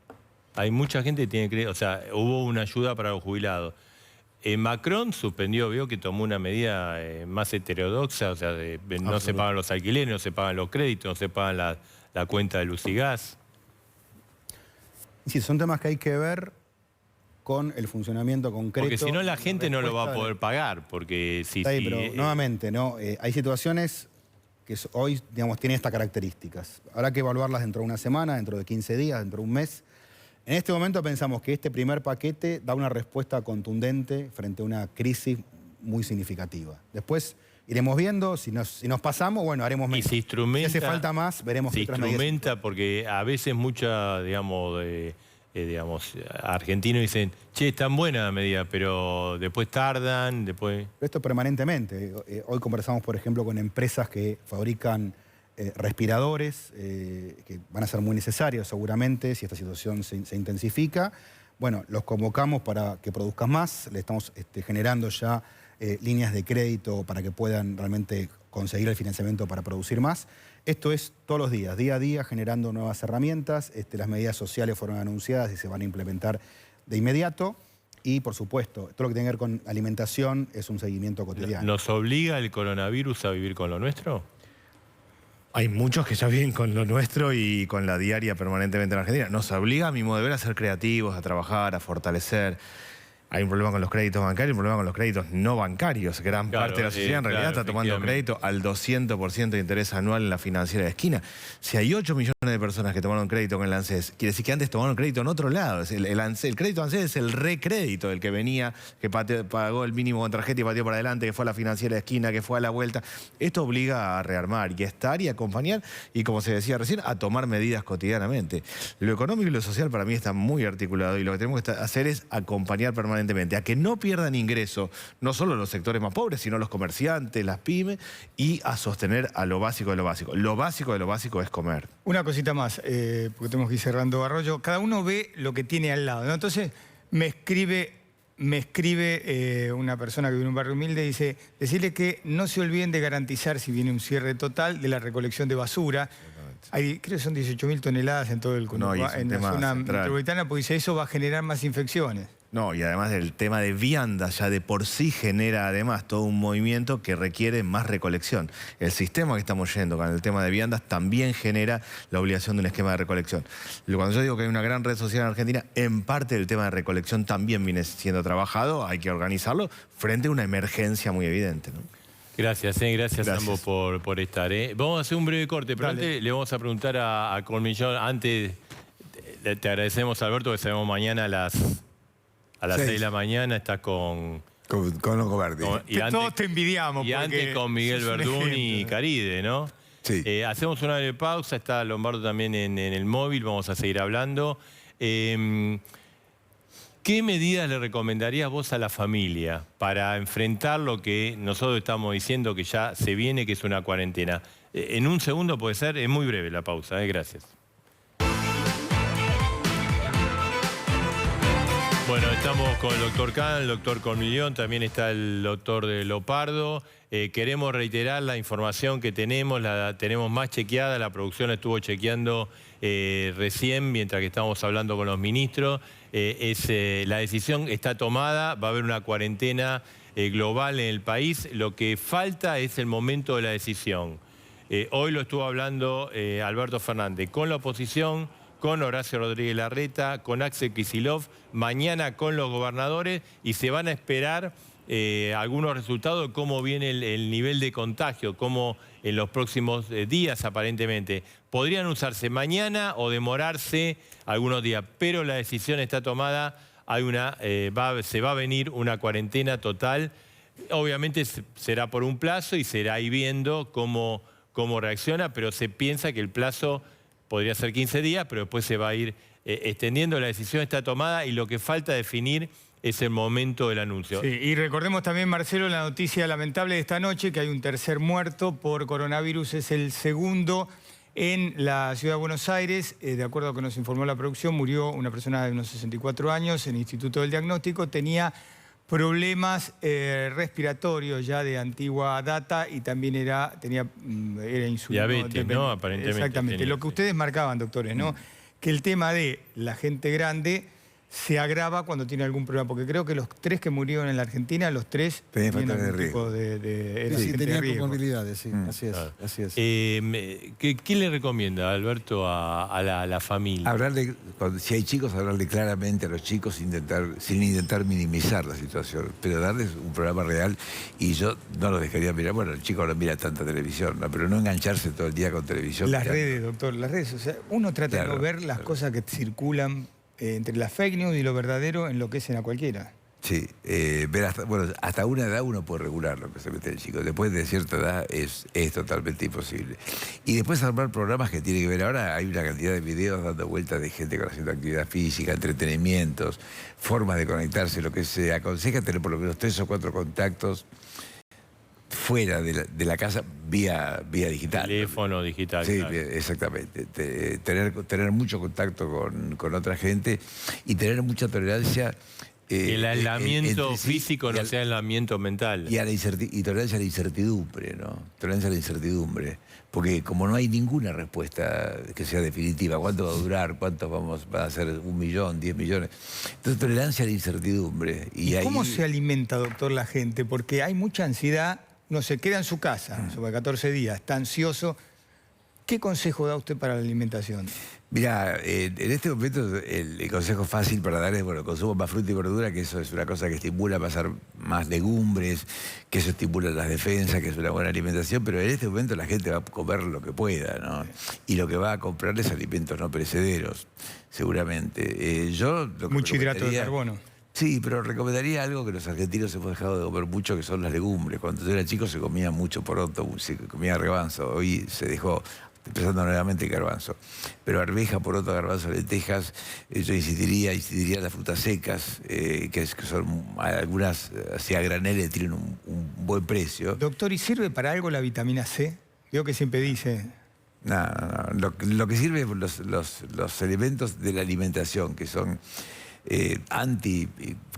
Hay mucha gente que tiene créditos, o sea, hubo una ayuda para los jubilados. Macron suspendió, vio que tomó una medida más heterodoxa, o sea, no se pagan los alquileres, no se pagan los créditos, no se pagan la cuenta de luz y gas. Sí, son temas que hay que ver con el funcionamiento concreto. Porque si no la gente no lo va a poder pagar, porque si... Está ahí, pero nuevamente, ¿no? Hay situaciones que hoy, digamos, tienen estas características. Habrá que evaluarlas dentro de una semana, dentro de 15 días, dentro de un mes. En este momento pensamos que este primer paquete da una respuesta contundente frente a una crisis muy significativa. Después iremos viendo, si nos pasamos, bueno, haremos menos. Y se instrumenta, si hace falta más, veremos se qué otras medidas. instrumenta porque a veces mucha, digamos, argentinos dicen, che, es tan buena la medida, pero después tardan, después... Esto permanentemente. Hoy conversamos, por ejemplo, con empresas que fabrican respiradores, que van a ser muy necesarios seguramente si esta situación se intensifica. Bueno, los convocamos para que produzcan más, le estamos generando ya líneas de crédito para que puedan realmente conseguir el financiamiento para producir más. Esto es todos los días, día a día, generando nuevas herramientas. Las medidas sociales fueron anunciadas y se van a implementar de inmediato. Y, por supuesto, todo lo que tiene que ver con alimentación es un seguimiento cotidiano. ¿Nos obliga el coronavirus a vivir con lo nuestro? Hay muchos que ya viven con lo nuestro y con la diaria permanentemente en Argentina. Nos obliga, a mi modo de ver, a ser creativos, a trabajar, a fortalecer. Hay un problema con los créditos bancarios, un problema con los créditos no bancarios. Gran parte de la sociedad en realidad está tomando crédito al 200% de interés anual en la financiera de esquina. Si hay 8 millones de personas que tomaron crédito con el ANSES, quiere decir que antes tomaron crédito en otro lado. El crédito ANSES es el recrédito del que venía, que pagó el mínimo con tarjeta y pateó para adelante, que fue a la financiera de esquina, que fue a la vuelta. Esto obliga a rearmar y a estar y a acompañar y, como se decía recién, a tomar medidas cotidianamente. Lo económico y lo social para mí está muy articulado y lo que tenemos que hacer es acompañar permanentemente a que no pierdan ingreso, no solo los sectores más pobres, sino los comerciantes, las pymes, y a sostener a lo básico de lo básico. Lo básico de lo básico es comer. Una cosita más, porque tenemos que ir cerrando Arroyo. Cada uno ve lo que tiene al lado, ¿no? Entonces me escribe una persona que vive en un barrio humilde y dice, decirle que no se olviden de garantizar, si viene un cierre total, de la recolección de basura. Creo que son 18.000 toneladas en todo el conurbano, en la zona metropolitana, porque dice, eso va a generar más infecciones. No, y además el tema de viandas ya de por sí genera además todo un movimiento que requiere más recolección. El sistema que estamos yendo con el tema de viandas también genera la obligación de un esquema de recolección. Cuando yo digo que hay una gran red social en Argentina, en parte el tema de recolección también viene siendo trabajado, hay que organizarlo frente a una emergencia muy evidente, ¿no? Gracias, gracias a ambos por estar. Vamos a hacer un breve corte, pero antes le vamos a preguntar a Cormillón, antes te agradecemos, Alberto, que sabemos mañana a las 6 de la mañana estás con Longobardi. Todos te envidiamos. Y antes con Miguel Verdún y Caride, ¿no? Sí. Hacemos una breve pausa, está Lombardo también en el móvil, vamos a seguir hablando. ¿Qué medidas le recomendarías vos a la familia para enfrentar lo que nosotros estamos diciendo que ya se viene, que es una cuarentena? En un segundo puede ser, es muy breve la pausa, gracias. Bueno, estamos con el doctor Kahn, el doctor Cormillón, también está el doctor de Lopardo. Queremos reiterar la información que tenemos, la tenemos más chequeada, la producción estuvo chequeando recién mientras que estábamos hablando con los ministros. La decisión está tomada, va a haber una cuarentena global en el país. Lo que falta es el momento de la decisión. Hoy lo estuvo hablando Alberto Fernández con la oposición, con Horacio Rodríguez Larreta, con Axel Kicillof, mañana con los gobernadores, y se van a esperar algunos resultados de cómo viene el nivel de contagio, cómo en los próximos días aparentemente. Podrían usarse mañana o demorarse algunos días, pero la decisión está tomada. Se va a venir una cuarentena total. Obviamente será por un plazo y será ahí viendo cómo reacciona, pero se piensa que el plazo podría ser 15 días, pero después se va a ir extendiendo. La decisión está tomada y lo que falta definir es el momento del anuncio. Sí, y recordemos también, Marcelo, la noticia lamentable de esta noche, que hay un tercer muerto por coronavirus, es el segundo en la ciudad de Buenos Aires. De acuerdo a lo que nos informó la producción, murió una persona de unos 64 años en el Instituto del Diagnóstico, tenía problemas respiratorios ya de antigua data y también era insulino. Diabetes, ¿no? Aparentemente. Exactamente, lo que ustedes marcaban, doctores, ¿no? Que el tema de la gente grande se agrava cuando tiene algún problema, porque creo que los 3 que murieron en la Argentina, los 3 tenían algún tipo de Sí, gente de tenían riesgo. comorbilidades, sí, así es. Claro. Así es. ¿Qué le recomienda, Alberto, a la familia? Si hay chicos, hablarle claramente a los chicos sin intentar minimizar la situación, pero darles un programa real. Y yo no los dejaría mirar, bueno, el chico no mira tanta televisión, ¿no? Pero no engancharse todo el día con televisión. Las redes, doctor, las redes. O sea, uno trata de no ver las cosas que circulan entre las fake news y lo verdadero, enloquecen a cualquiera. Sí, hasta una edad uno puede regular lo que se mete el chico. Después de cierta edad es totalmente imposible. Y después armar programas que tienen que ver. Ahora hay una cantidad de videos dando vueltas de gente haciendo actividad física, entretenimientos, formas de conectarse. Lo que se aconseja tener por lo menos 3 o 4 contactos fuera de la casa vía digital. Teléfono digital. Sí, claro. exactamente. Tener mucho contacto con otra gente y tener mucha tolerancia. El aislamiento entre sí físico no sea aislamiento mental. Y tolerancia a la incertidumbre, ¿no? Tolerancia a la incertidumbre. Porque como no hay ninguna respuesta que sea definitiva, ¿cuánto va a durar? ¿Cuántos van a ser? 1 millón, 10 millones. Entonces, tolerancia a la incertidumbre. ¿Y cómo se alimenta, doctor, la gente? Porque hay mucha ansiedad, no se queda en su casa sobre 14 días, está ansioso. ¿Qué consejo da usted para la alimentación? Mirá, en este momento el consejo fácil para dar es, bueno, consumo más fruta y verdura, que eso es una cosa que estimula pasar más legumbres, que eso estimula las defensas, que es una buena alimentación, pero en este momento la gente va a comer lo que pueda, ¿no? Y lo que va a comprar es alimentos no perecederos, seguramente. Mucho hidrato de carbono. Sí, pero recomendaría algo que los argentinos hemos dejado de comer mucho, que son las legumbres. Cuando yo era chico se comía mucho poroto, se comía garbanzo, hoy se dejó, empezando nuevamente el garbanzo. Pero arveja, poroto, garbanzo, lentejas, yo insistiría en las frutas secas, que son algunas, así a granel, tienen un buen precio. Doctor, ¿y sirve para algo la vitamina C? Veo que siempre dice... No. Lo que sirve es los elementos de la alimentación, que son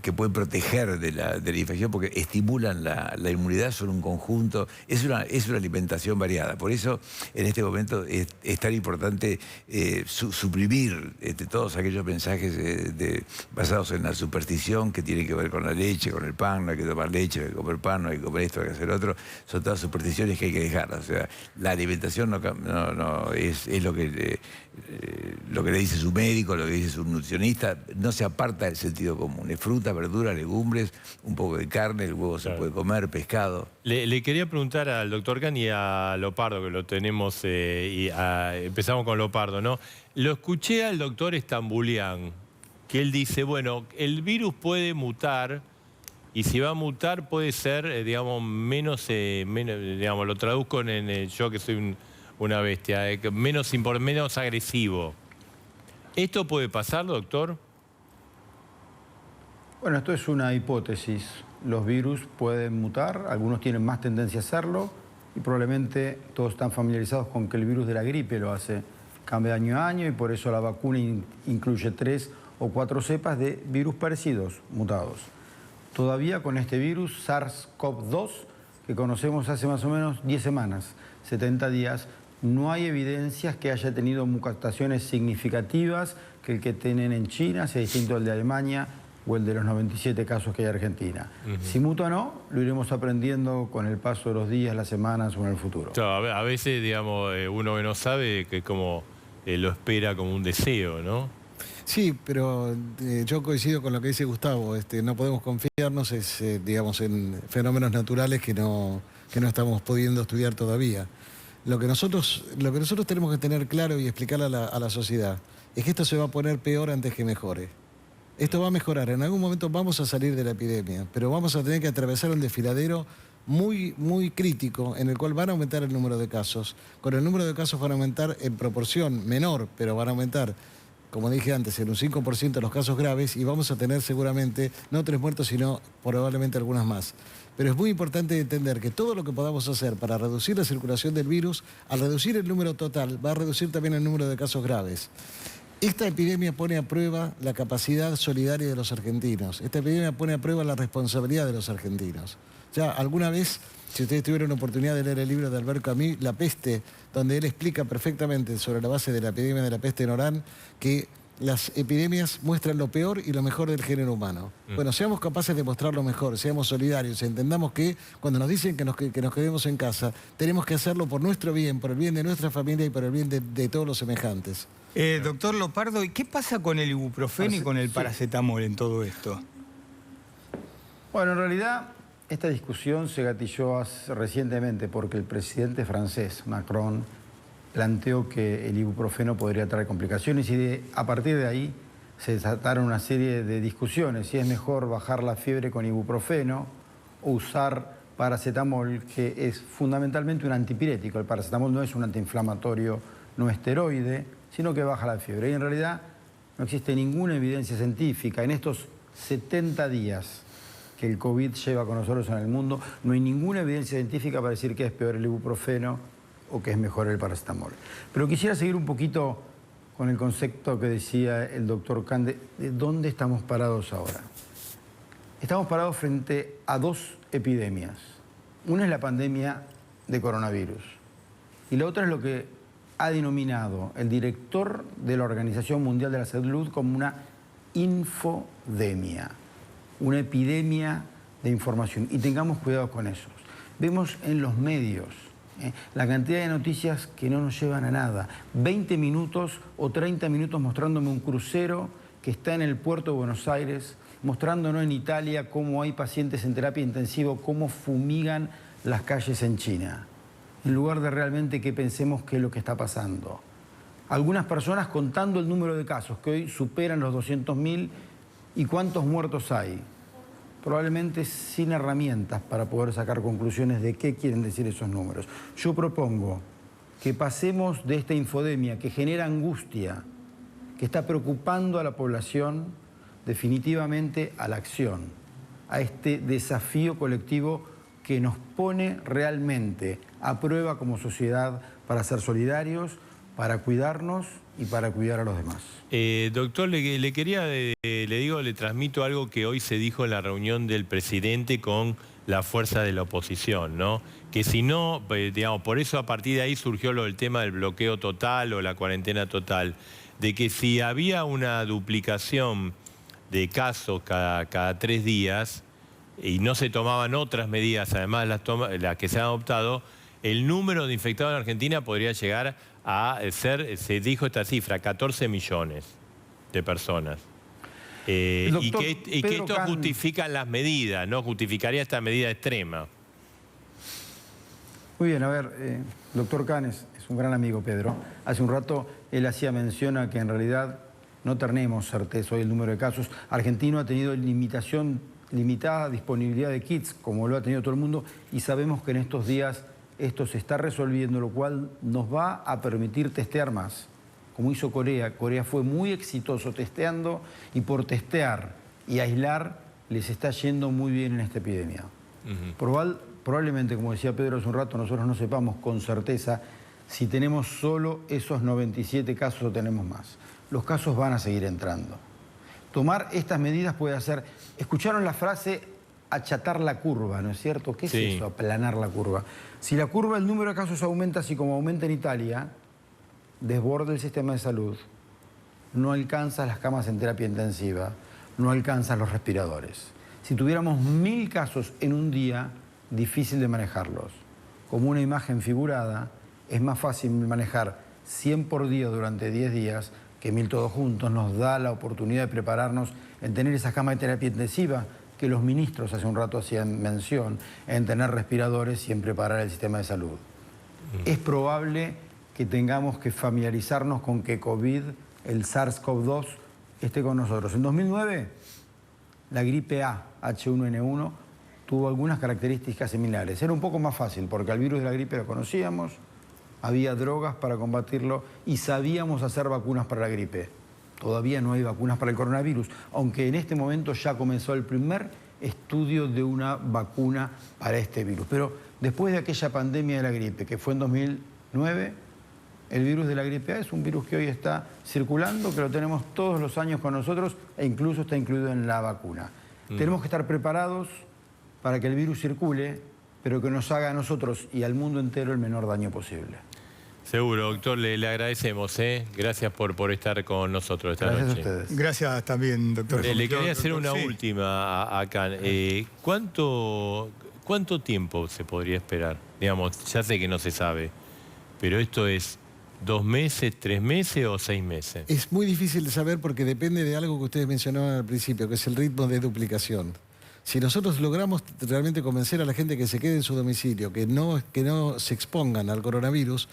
que pueden proteger de la infección porque estimulan la inmunidad, son un conjunto, es una alimentación variada. Por eso en este momento es tan importante suprimir todos aquellos mensajes basados en la superstición que tienen que ver con la leche, con el pan, no hay que tomar leche, no hay que comer pan, no hay que comer esto, no hay que hacer otro. Son todas supersticiones que hay que dejarlas. O sea, la alimentación no es lo que le dice su médico, lo que dice su nutricionista, no se aparta del sentido común. Es fruta, verdura, legumbres, un poco de carne, el huevo se puede comer, pescado. Le quería preguntar al doctor Can y a Lopardo, que lo tenemos, empezamos con Lopardo, ¿no? Lo escuché al doctor Stambulian, que él dice, bueno, el virus puede mutar, y si va a mutar puede ser, digamos, menos, digamos, lo traduzco en yo que soy una bestia, menos agresivo. ¿Esto puede pasar, doctor? Bueno, esto es una hipótesis. Los virus pueden mutar, algunos tienen más tendencia a hacerlo y probablemente todos están familiarizados con que el virus de la gripe lo hace. Cambia de año a año y por eso la vacuna incluye 3 o 4 cepas de virus parecidos, mutados. Todavía con este virus SARS-CoV-2, que conocemos hace más o menos 10 semanas, 70 días, no hay evidencias que haya tenido mutaciones significativas, que el que tienen en China sea distinto al de Alemania o el de los 97 casos que hay en Argentina. Si muta o no, lo iremos aprendiendo con el paso de los días, las semanas o en el futuro. Claro, a veces, digamos, uno que no sabe, que como lo espera como un deseo, ¿no? Sí, pero yo coincido con lo que dice Gustavo. No podemos confiarnos digamos, en fenómenos naturales que no estamos pudiendo estudiar todavía. Lo que nosotros tenemos que tener claro y explicar a la sociedad es que esto se va a poner peor antes que mejore. Esto va a mejorar. En algún momento vamos a salir de la epidemia, pero vamos a tener que atravesar un desfiladero muy, muy crítico en el cual van a aumentar el número de casos. Con el número de casos van a aumentar en proporción menor, pero van a aumentar, como dije antes, en un 5% los casos graves y vamos a tener seguramente no 3 muertos, sino probablemente algunas más. Pero es muy importante entender que todo lo que podamos hacer para reducir la circulación del virus, al reducir el número total, va a reducir también el número de casos graves. Esta epidemia pone a prueba la capacidad solidaria de los argentinos. Esta epidemia pone a prueba la responsabilidad de los argentinos. Ya alguna vez, si ustedes tuvieron oportunidad de leer el libro de Albert Camus, La peste, donde él explica perfectamente sobre la base de la epidemia de la peste en Orán, que las epidemias muestran lo peor y lo mejor del género humano. Bueno, seamos capaces de mostrar lo mejor, seamos solidarios, entendamos que cuando nos dicen que nos quedemos en casa, tenemos que hacerlo por nuestro bien, por el bien de nuestra familia y por el bien de todos los semejantes. Doctor Lopardo, ¿y qué pasa con el ibuprofeno y con el paracetamol en todo esto? Bueno, en realidad esta discusión se gatilló recientemente porque el presidente francés, Macron, planteó que el ibuprofeno podría traer complicaciones y a partir de ahí se desataron una serie de discusiones. Si es mejor bajar la fiebre con ibuprofeno o usar paracetamol, que es fundamentalmente un antipirético. El paracetamol no es un antiinflamatorio, no esteroide, sino que baja la fiebre. Y en realidad no existe ninguna evidencia científica. En estos 70 días que el COVID lleva con nosotros en el mundo, no hay ninguna evidencia científica para decir que es peor el ibuprofeno o que es mejor el paracetamol. Pero quisiera seguir un poquito con el concepto que decía el doctor Kahn de dónde estamos parados ahora. Estamos parados frente a 2 epidemias. Una es la pandemia de coronavirus y la otra es lo que ha denominado el director de la Organización Mundial de la Salud como una infodemia, una epidemia de información. Y tengamos cuidado con eso. Vemos en los medios la cantidad de noticias que no nos llevan a nada. 20 minutos o 30 minutos mostrándome un crucero que está en el puerto de Buenos Aires, mostrándonos en Italia cómo hay pacientes en terapia intensiva, cómo fumigan las calles en China, en lugar de realmente que pensemos qué es lo que está pasando. Algunas personas contando el número de casos, que hoy superan los 200.000, y cuántos muertos hay. Probablemente sin herramientas para poder sacar conclusiones de qué quieren decir esos números. Yo propongo que pasemos de esta infodemia que genera angustia, que está preocupando a la población, definitivamente a la acción, a este desafío colectivo que nos pone realmente a prueba como sociedad para ser solidarios, para cuidarnos y para cuidar a los demás. Doctor, le transmito algo que hoy se dijo en la reunión del presidente con la fuerza de la oposición, ¿no? Que si no, digamos, por eso a partir de ahí surgió el tema del bloqueo total o la cuarentena total, de que si había una duplicación de casos cada 3 días y no se tomaban otras medidas, además las que se han adoptado, el número de infectados en Argentina podría llegar a ser, se dijo esta cifra, 14 millones de personas. Y que esto justifica las medidas, ¿no? Justificaría esta medida extrema. Muy bien, a ver, doctor Kahn es un gran amigo, Pedro. Hace un rato él hacía mención a que en realidad no tenemos certeza hoy el número de casos. Argentino ha tenido limitada disponibilidad de kits, como lo ha tenido todo el mundo, y sabemos que en estos días esto se está resolviendo, lo cual nos va a permitir testear más, como hizo Corea. Corea fue muy exitoso testeando y por testear y aislar les está yendo muy bien en esta epidemia. Probablemente, como decía Pedro hace un rato, nosotros no sepamos con certeza si tenemos solo esos 97 casos o tenemos más. Los casos van a seguir entrando. Tomar estas medidas puede hacer... ¿Escucharon la frase achatar la curva, no es cierto? ¿Qué es eso, aplanar la curva? Si la curva, el número de casos aumenta así como aumenta en Italia, desborda el sistema de salud, no alcanza las camas en terapia intensiva, no alcanzan los respiradores. Si tuviéramos 1000 casos en un día, difícil de manejarlos. Como una imagen figurada, es más fácil manejar 100 por día durante 10 días que 1000 todos juntos. Nos da la oportunidad de prepararnos en tener esas camas de terapia intensiva que los ministros hace un rato hacían mención, en tener respiradores y en preparar el sistema de salud. Es probable que tengamos que familiarizarnos con que COVID, el SARS-CoV-2, esté con nosotros. En 2009, la gripe A, H1N1, tuvo algunas características similares. Era un poco más fácil porque al virus de la gripe lo conocíamos, había drogas para combatirlo y sabíamos hacer vacunas para la gripe. Todavía no hay vacunas para el coronavirus, aunque en este momento ya comenzó el primer estudio de una vacuna para este virus. Pero después de aquella pandemia de la gripe, que fue en 2009, el virus de la gripe A es un virus que hoy está circulando, que lo tenemos todos los años con nosotros e incluso está incluido en la vacuna. Tenemos que estar preparados para que el virus circule, pero que nos haga a nosotros y al mundo entero el menor daño posible. Seguro, doctor, le agradecemos, ¿eh? Gracias por estar con nosotros esta Gracias noche. a ustedes. Gracias también, doctor. Le quería hacer una Sí. última acá. ¿Cuánto tiempo se podría esperar? Digamos, ya sé que no se sabe, pero esto es 2 meses, 3 meses o 6 meses. Es muy difícil de saber porque depende de algo que ustedes mencionaban al principio, que es el ritmo de duplicación. Si nosotros logramos realmente convencer a la gente que se quede en su domicilio, que no se expongan al coronavirus,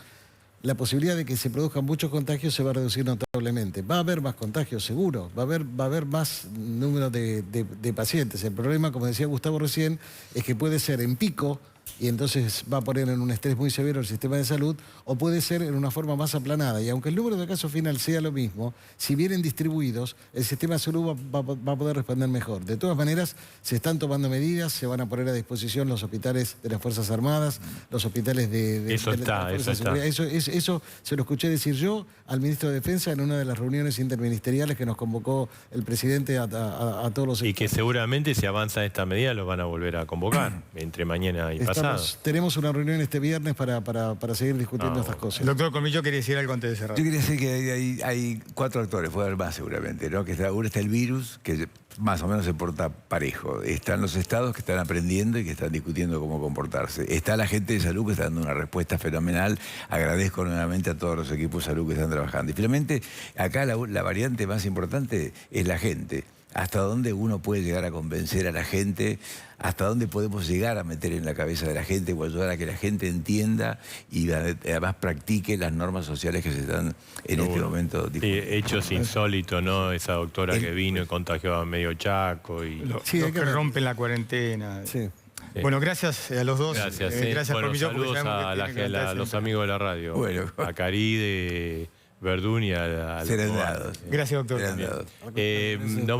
la posibilidad de que se produzcan muchos contagios se va a reducir notablemente. Va a haber más contagios, seguro. Va a haber más número de pacientes. El problema, como decía Gustavo recién, es que puede ser en pico y entonces va a poner en un estrés muy severo el sistema de salud, o puede ser en una forma más aplanada. Y aunque el número de casos final sea lo mismo, si vienen distribuidos, el sistema de salud va a poder responder mejor. De todas maneras, se están tomando medidas, se van a poner a disposición los hospitales de las Fuerzas Armadas, los hospitales de las Fuerzas de Seguridad. Eso se lo escuché decir yo al ministro de Defensa en una de las reuniones interministeriales que nos convocó el presidente a todos los sectores. Y que seguramente si avanza esta medida lo van a volver a convocar entre mañana y pasado. Tenemos una reunión este viernes para seguir discutiendo estas cosas. El doctor Cormillot quería decir algo antes de cerrar. Yo quería decir que hay 4 actores, puede haber más seguramente, ¿no? Uno está el virus, que más o menos se porta parejo. Están los estados que están aprendiendo y que están discutiendo cómo comportarse. Está la gente de salud que está dando una respuesta fenomenal. Agradezco nuevamente a todos los equipos de salud que están trabajando. Y finalmente, acá la variante más importante es la gente. Hasta dónde uno puede llegar a convencer a la gente, hasta dónde podemos llegar a meter en la cabeza de la gente o ayudar a que la gente entienda y además practique las normas sociales que se están en este momento difundiendo. Hechos insólitos, ¿no? Esa doctora que vino y contagió a medio Chaco. Y... Los que rompen la cuarentena. Sí. Bueno, gracias a los dos. Gracias. Gracias, Bueno, Cormillot, porque saludos sabemos que a los amigos de la radio. Bueno. A Caride, Verdún y a Serendados. Gracias, doctor. Serendados. Nos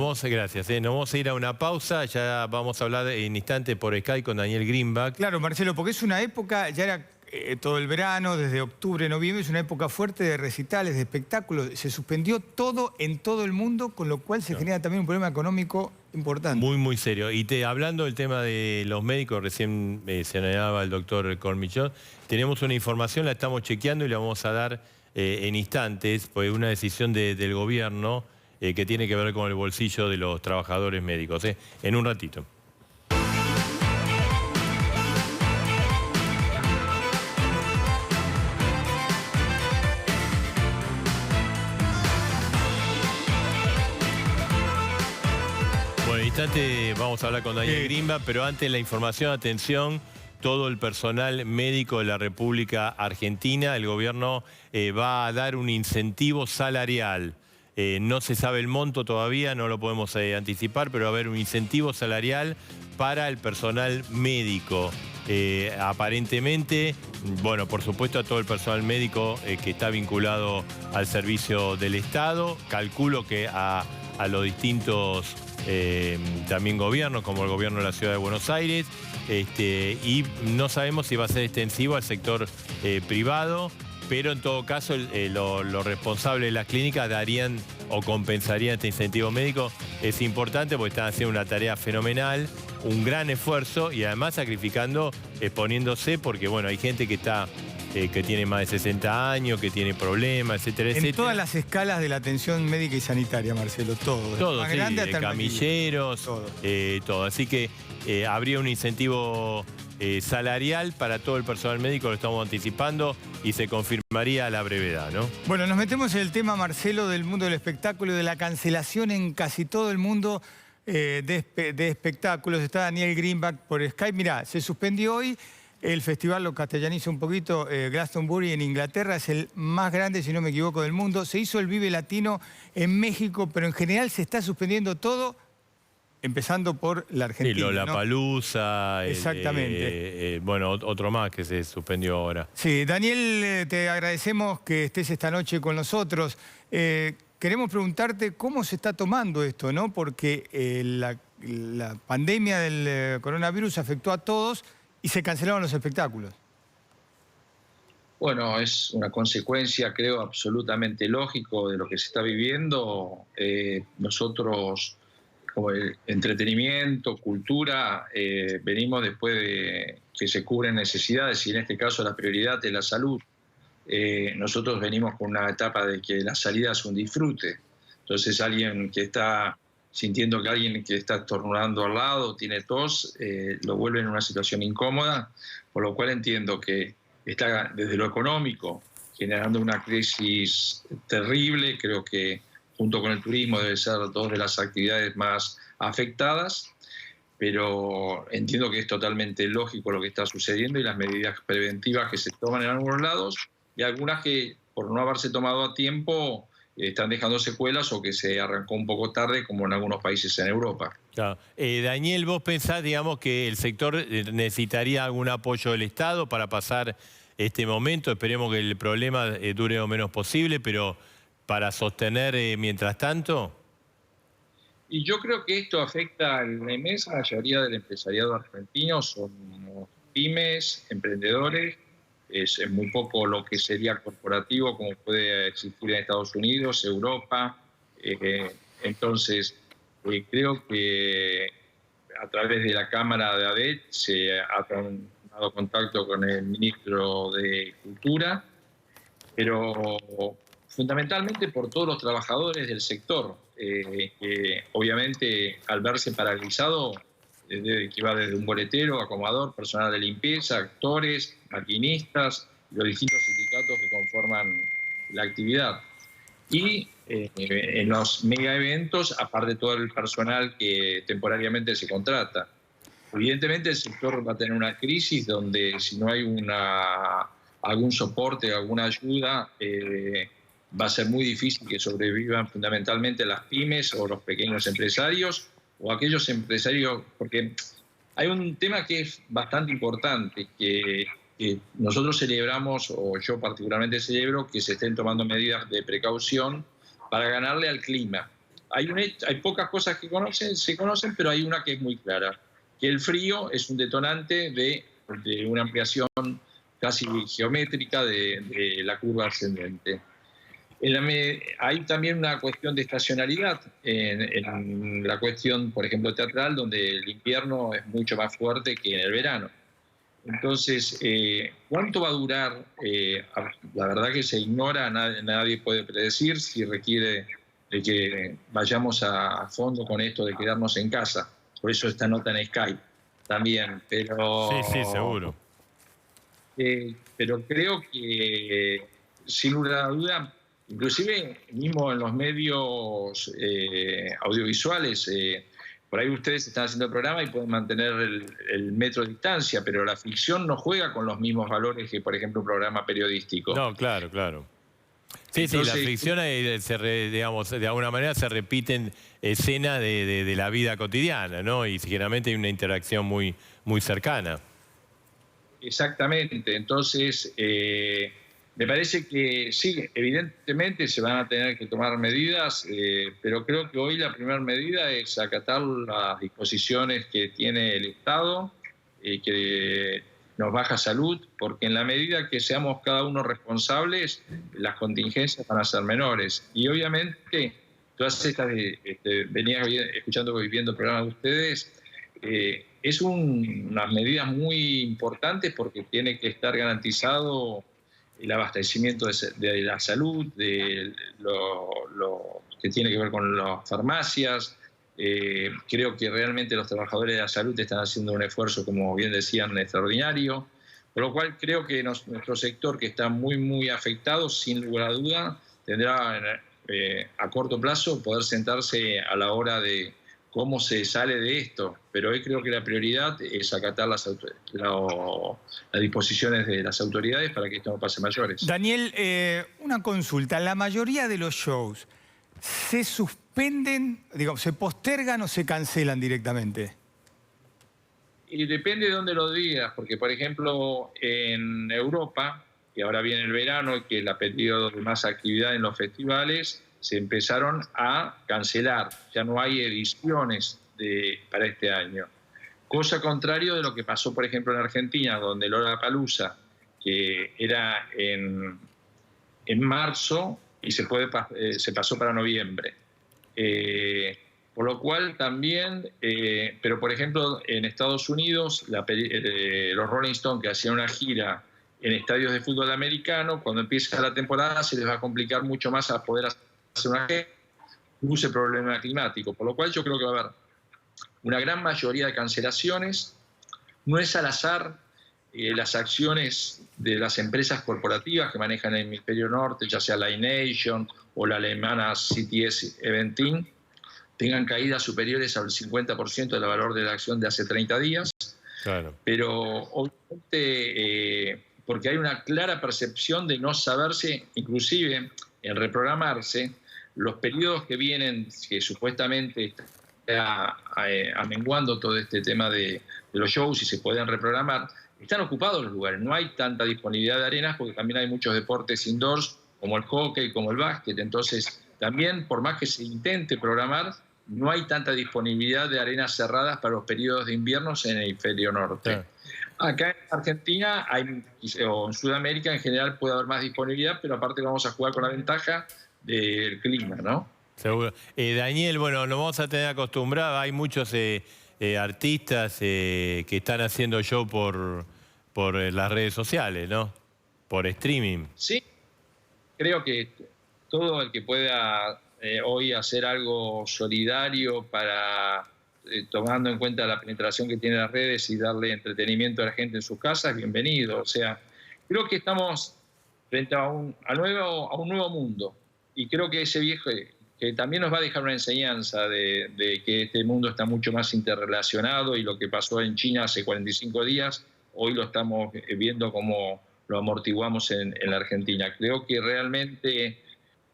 vamos a ir a una pausa. Ya vamos a hablar en instante por Skype con Daniel Greenback. Claro, Marcelo, porque es una época, ya era todo el verano, desde octubre, noviembre, es una época fuerte de recitales, de espectáculos. Se suspendió todo en todo el mundo, con lo cual se genera también un problema económico importante. Muy, muy serio. Y hablando del tema de los médicos, recién señalaba el doctor Cormillot, tenemos una información, la estamos chequeando y la vamos a dar en instantes, pues una decisión del gobierno que tiene que ver con el bolsillo de los trabajadores médicos. En un ratito. Bueno, en instante vamos a hablar con Daniel Greenback, pero antes la información, atención. Todo el personal médico de la República Argentina, el gobierno va a dar un incentivo salarial. No se sabe el monto todavía, no lo podemos anticipar, pero va a haber un incentivo salarial para el personal médico. Aparentemente, bueno, por supuesto a todo el personal médico que está vinculado al servicio del Estado. Calculo que a los distintos también gobiernos, como el gobierno de la Ciudad de Buenos Aires. Y no sabemos si va a ser extensivo al sector privado, pero en todo caso los responsables de las clínicas darían o compensarían este incentivo médico. Es importante porque están haciendo una tarea fenomenal, un gran esfuerzo y además sacrificando, exponiéndose, porque bueno, hay gente que está que tiene más de 60 años, que tiene problemas, etcétera, etcétera. En todas las escalas de la atención médica y sanitaria, Marcelo, todo. Todo, Más sí, grande hasta el camilleros, todo. Así que habría un incentivo salarial para todo el personal médico, lo estamos anticipando, y se confirmaría a la brevedad, ¿no? Bueno, nos metemos en el tema, Marcelo, del mundo del espectáculo y de la cancelación en casi todo el mundo de espectáculos. Está Daniel Greenback por Skype. Mirá, se suspendió hoy el festival, lo castellanizo un poquito, Glastonbury en Inglaterra, es el más grande, si no me equivoco, del mundo. Se hizo el Vive Latino en México, pero en general se está suspendiendo todo, empezando por la Argentina. Sí, Lollapalooza. Exactamente. Bueno, otro más que se suspendió ahora. Sí, Daniel, te agradecemos que estés esta noche con nosotros. Queremos preguntarte cómo se está tomando esto, ¿no? Porque la pandemia del coronavirus afectó a todos y se cancelaron los espectáculos. Bueno, es una consecuencia, creo, absolutamente lógico de lo que se está viviendo. Nosotros, como el entretenimiento, cultura, venimos después de que se cubren necesidades y en este caso la prioridad es la salud. Nosotros venimos con una etapa de que la salida es un disfrute. Entonces alguien que está sintiendo que alguien que está estornudando al lado tiene tos, lo vuelve en una situación incómoda, por lo cual entiendo que está desde lo económico generando una crisis terrible. Creo que junto con el turismo debe ser dos de las actividades más afectadas, pero entiendo que es totalmente lógico lo que está sucediendo y las medidas preventivas que se toman en algunos lados y algunas que por no haberse tomado a tiempo están dejando secuelas o que se arrancó un poco tarde, como en algunos países en Europa. Claro. Daniel, ¿vos pensás, digamos, que el sector necesitaría algún apoyo del Estado para pasar este momento? Esperemos que el problema dure lo menos posible, pero para sostener mientras tanto. Y yo creo que esto afecta a la inmensa mayoría del empresariado argentino, son pymes, emprendedores. Es muy poco lo que sería corporativo, como puede existir en Estados Unidos, Europa. Entonces, creo que a través de la Cámara de ADET se ha tomado contacto con el ministro de Cultura, pero fundamentalmente por todos los trabajadores del sector, que obviamente al verse paralizado, que va desde un boletero, acomodador, personal de limpieza, actores, maquinistas, los distintos sindicatos que conforman la actividad. Y en los mega eventos, aparte de todo el personal que temporariamente se contrata. Evidentemente el sector va a tener una crisis donde si no hay algún soporte, alguna ayuda, va a ser muy difícil que sobrevivan fundamentalmente las pymes o los pequeños empresarios, o aquellos empresarios, porque hay un tema que es bastante importante, que nosotros celebramos, o yo particularmente celebro, que se estén tomando medidas de precaución para ganarle al clima. Hay pocas cosas que se conocen, pero hay una que es muy clara, que el frío es un detonante de una ampliación casi geométrica de la curva ascendente. Hay también una cuestión de estacionalidad en la cuestión, por ejemplo, teatral, donde el invierno es mucho más fuerte que en el verano. Entonces, ¿cuánto va a durar? La verdad que se ignora, nadie puede predecir si requiere de que vayamos a fondo con esto de quedarnos en casa. Por eso esta nota en Skype también. Pero, sí, seguro. Pero creo que, sin lugar a duda, inclusive mismo en los medios audiovisuales, por ahí ustedes están haciendo el programa y pueden mantener el metro de distancia, pero la ficción no juega con los mismos valores que, por ejemplo, un programa periodístico. No, claro. Sí, Entonces, la ficción, digamos, de alguna manera se repiten escenas de la vida cotidiana, ¿no? Y generalmente hay una interacción muy cercana. Exactamente. Entonces, me parece que sí, evidentemente se van a tener que tomar medidas, pero creo que hoy la primera medida es acatar las disposiciones que tiene el Estado, que nos baja salud, porque en la medida que seamos cada uno responsables, las contingencias van a ser menores. Y obviamente, todas estas, venía escuchando y viendo el programa de ustedes, es unas medidas muy importantes porque tiene que estar garantizado el abastecimiento de la salud, de lo que tiene que ver con las farmacias. Creo que realmente los trabajadores de la salud están haciendo un esfuerzo, como bien decían, extraordinario. Por lo cual creo que nuestro sector, que está muy, muy afectado, sin lugar a duda, tendrá a corto plazo poder sentarse a la hora de cómo se sale de esto. Pero hoy creo que la prioridad es acatar las disposiciones de las autoridades para que esto no pase mayores. Daniel, una consulta. La mayoría de los shows se suspenden, digamos, se postergan o se cancelan directamente. Y depende de dónde lo digas, porque por ejemplo en Europa, que ahora viene el verano y que es el periodo de más actividad en los festivales, se empezaron a cancelar. Ya no hay ediciones para este año. Cosa contrario de lo que pasó, por ejemplo, en Argentina, donde Lollapalooza, que era en marzo, y se pasó para noviembre. Por lo cual también, pero por ejemplo, en Estados Unidos, los Rolling Stones, que hacían una gira en estadios de fútbol americano, cuando empieza la temporada se les va a complicar mucho más a poder hacer una gira, incluso el problema climático. Por lo cual yo creo que va a haber una gran mayoría de cancelaciones. No es al azar las acciones de las empresas corporativas que manejan el hemisferio norte, ya sea Live Nation o la alemana CTS Eventim, tengan caídas superiores al 50% del valor de la acción de hace 30 días. Claro. Pero obviamente, porque hay una clara percepción de no saberse, inclusive en reprogramarse, los periodos que vienen, que supuestamente está amenguando todo este tema de los shows y se pueden reprogramar, están ocupados los lugares. No hay tanta disponibilidad de arenas porque también hay muchos deportes indoors, como el hockey, como el básquet. Entonces, también, por más que se intente programar, no hay tanta disponibilidad de arenas cerradas para los periodos de inviernos en el hemisferio norte. Claro. Acá en Argentina o en Sudamérica en general puede haber más disponibilidad, pero aparte vamos a jugar con la ventaja del clima, ¿no? Seguro. Daniel, bueno, nos vamos a tener acostumbrados. Hay muchos artistas que están haciendo show por las redes sociales, ¿no? Por streaming. Sí, creo que todo el que pueda hoy hacer algo solidario para tomando en cuenta la penetración que tienen las redes y darle entretenimiento a la gente en sus casas, bienvenido. O sea, creo que estamos frente a un nuevo mundo. Y creo que ese viejo, que también nos va a dejar una enseñanza de que este mundo está mucho más interrelacionado y lo que pasó en China hace 45 días, hoy lo estamos viendo como lo amortiguamos en la Argentina. Creo que realmente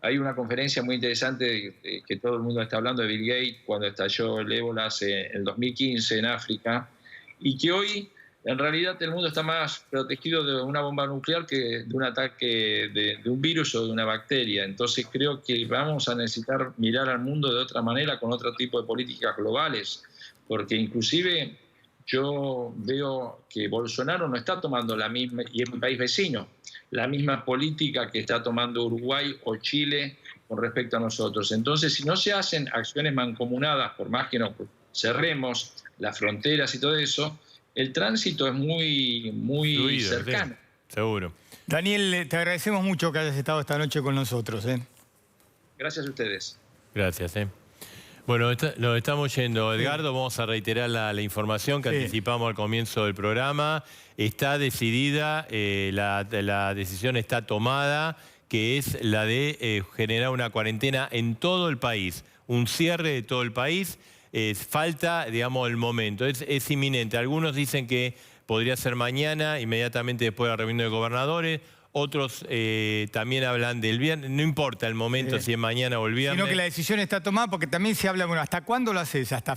hay una conferencia muy interesante que todo el mundo está hablando de Bill Gates cuando estalló el ébola en el 2015 en África, y que hoy en realidad el mundo está más protegido de una bomba nuclear que de un ataque de un virus o de una bacteria. Entonces creo que vamos a necesitar mirar al mundo de otra manera, con otro tipo de políticas globales, porque inclusive yo veo que Bolsonaro no está tomando la misma, y es un país vecino, la misma política que está tomando Uruguay o Chile con respecto a nosotros. Entonces, si no se hacen acciones mancomunadas, por más que no cerremos las fronteras y todo eso, el tránsito es muy Fluido, cercano. Sí, seguro. Daniel, te agradecemos mucho que hayas estado esta noche con nosotros. Gracias a ustedes. Gracias. Bueno, nos estamos yendo. Edgardo, vamos a reiterar la información que anticipamos al comienzo del programa. Está decidida, la decisión está tomada, que es la de generar una cuarentena en todo el país, un cierre de todo el país. Falta, digamos, el momento, es inminente. Algunos dicen que podría ser mañana, inmediatamente después de la reunión de gobernadores. Otros también hablan del viernes. No importa el momento, si es mañana o el viernes. Sino que la decisión está tomada porque también se habla, bueno, ¿hasta cuándo lo haces? Hasta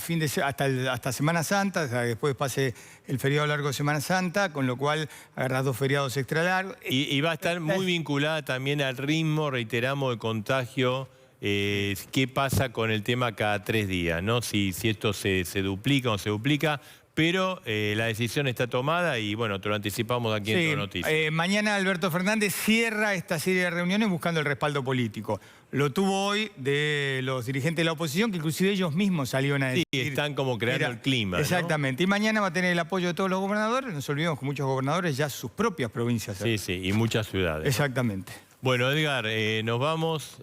Semana Santa, o sea, después pase el feriado largo de Semana Santa, con lo cual agarras 2 feriados extra largos. Y va a estar muy vinculada también al ritmo, reiteramos, de contagio. ¿Qué pasa con el tema cada 3 días? ¿No? Si esto se duplica o se duplica. pero la decisión está tomada y bueno, te lo anticipamos aquí en Tu Noticia. Mañana Alberto Fernández cierra esta serie de reuniones buscando el respaldo político. Lo tuvo hoy de los dirigentes de la oposición, que inclusive ellos mismos salieron a decir... Sí, están como creando el clima, ¿no? Exactamente. Y mañana va a tener el apoyo de todos los gobernadores. No nos olvidemos que muchos gobernadores ya sus propias provincias. Sí, sí, y muchas ciudades, ¿no? Exactamente. Bueno, Edgar, nos vamos...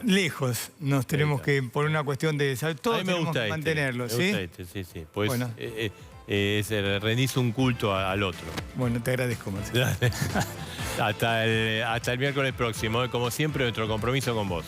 lejos nos tenemos que, por una cuestión de... Todos tenemos que mantenerlo, ¿sí? Me gusta este, sí. Pues Bueno. rendís un culto al otro. Bueno, te agradezco, Marcelo. Hasta el miércoles próximo. Como siempre, nuestro compromiso con vos.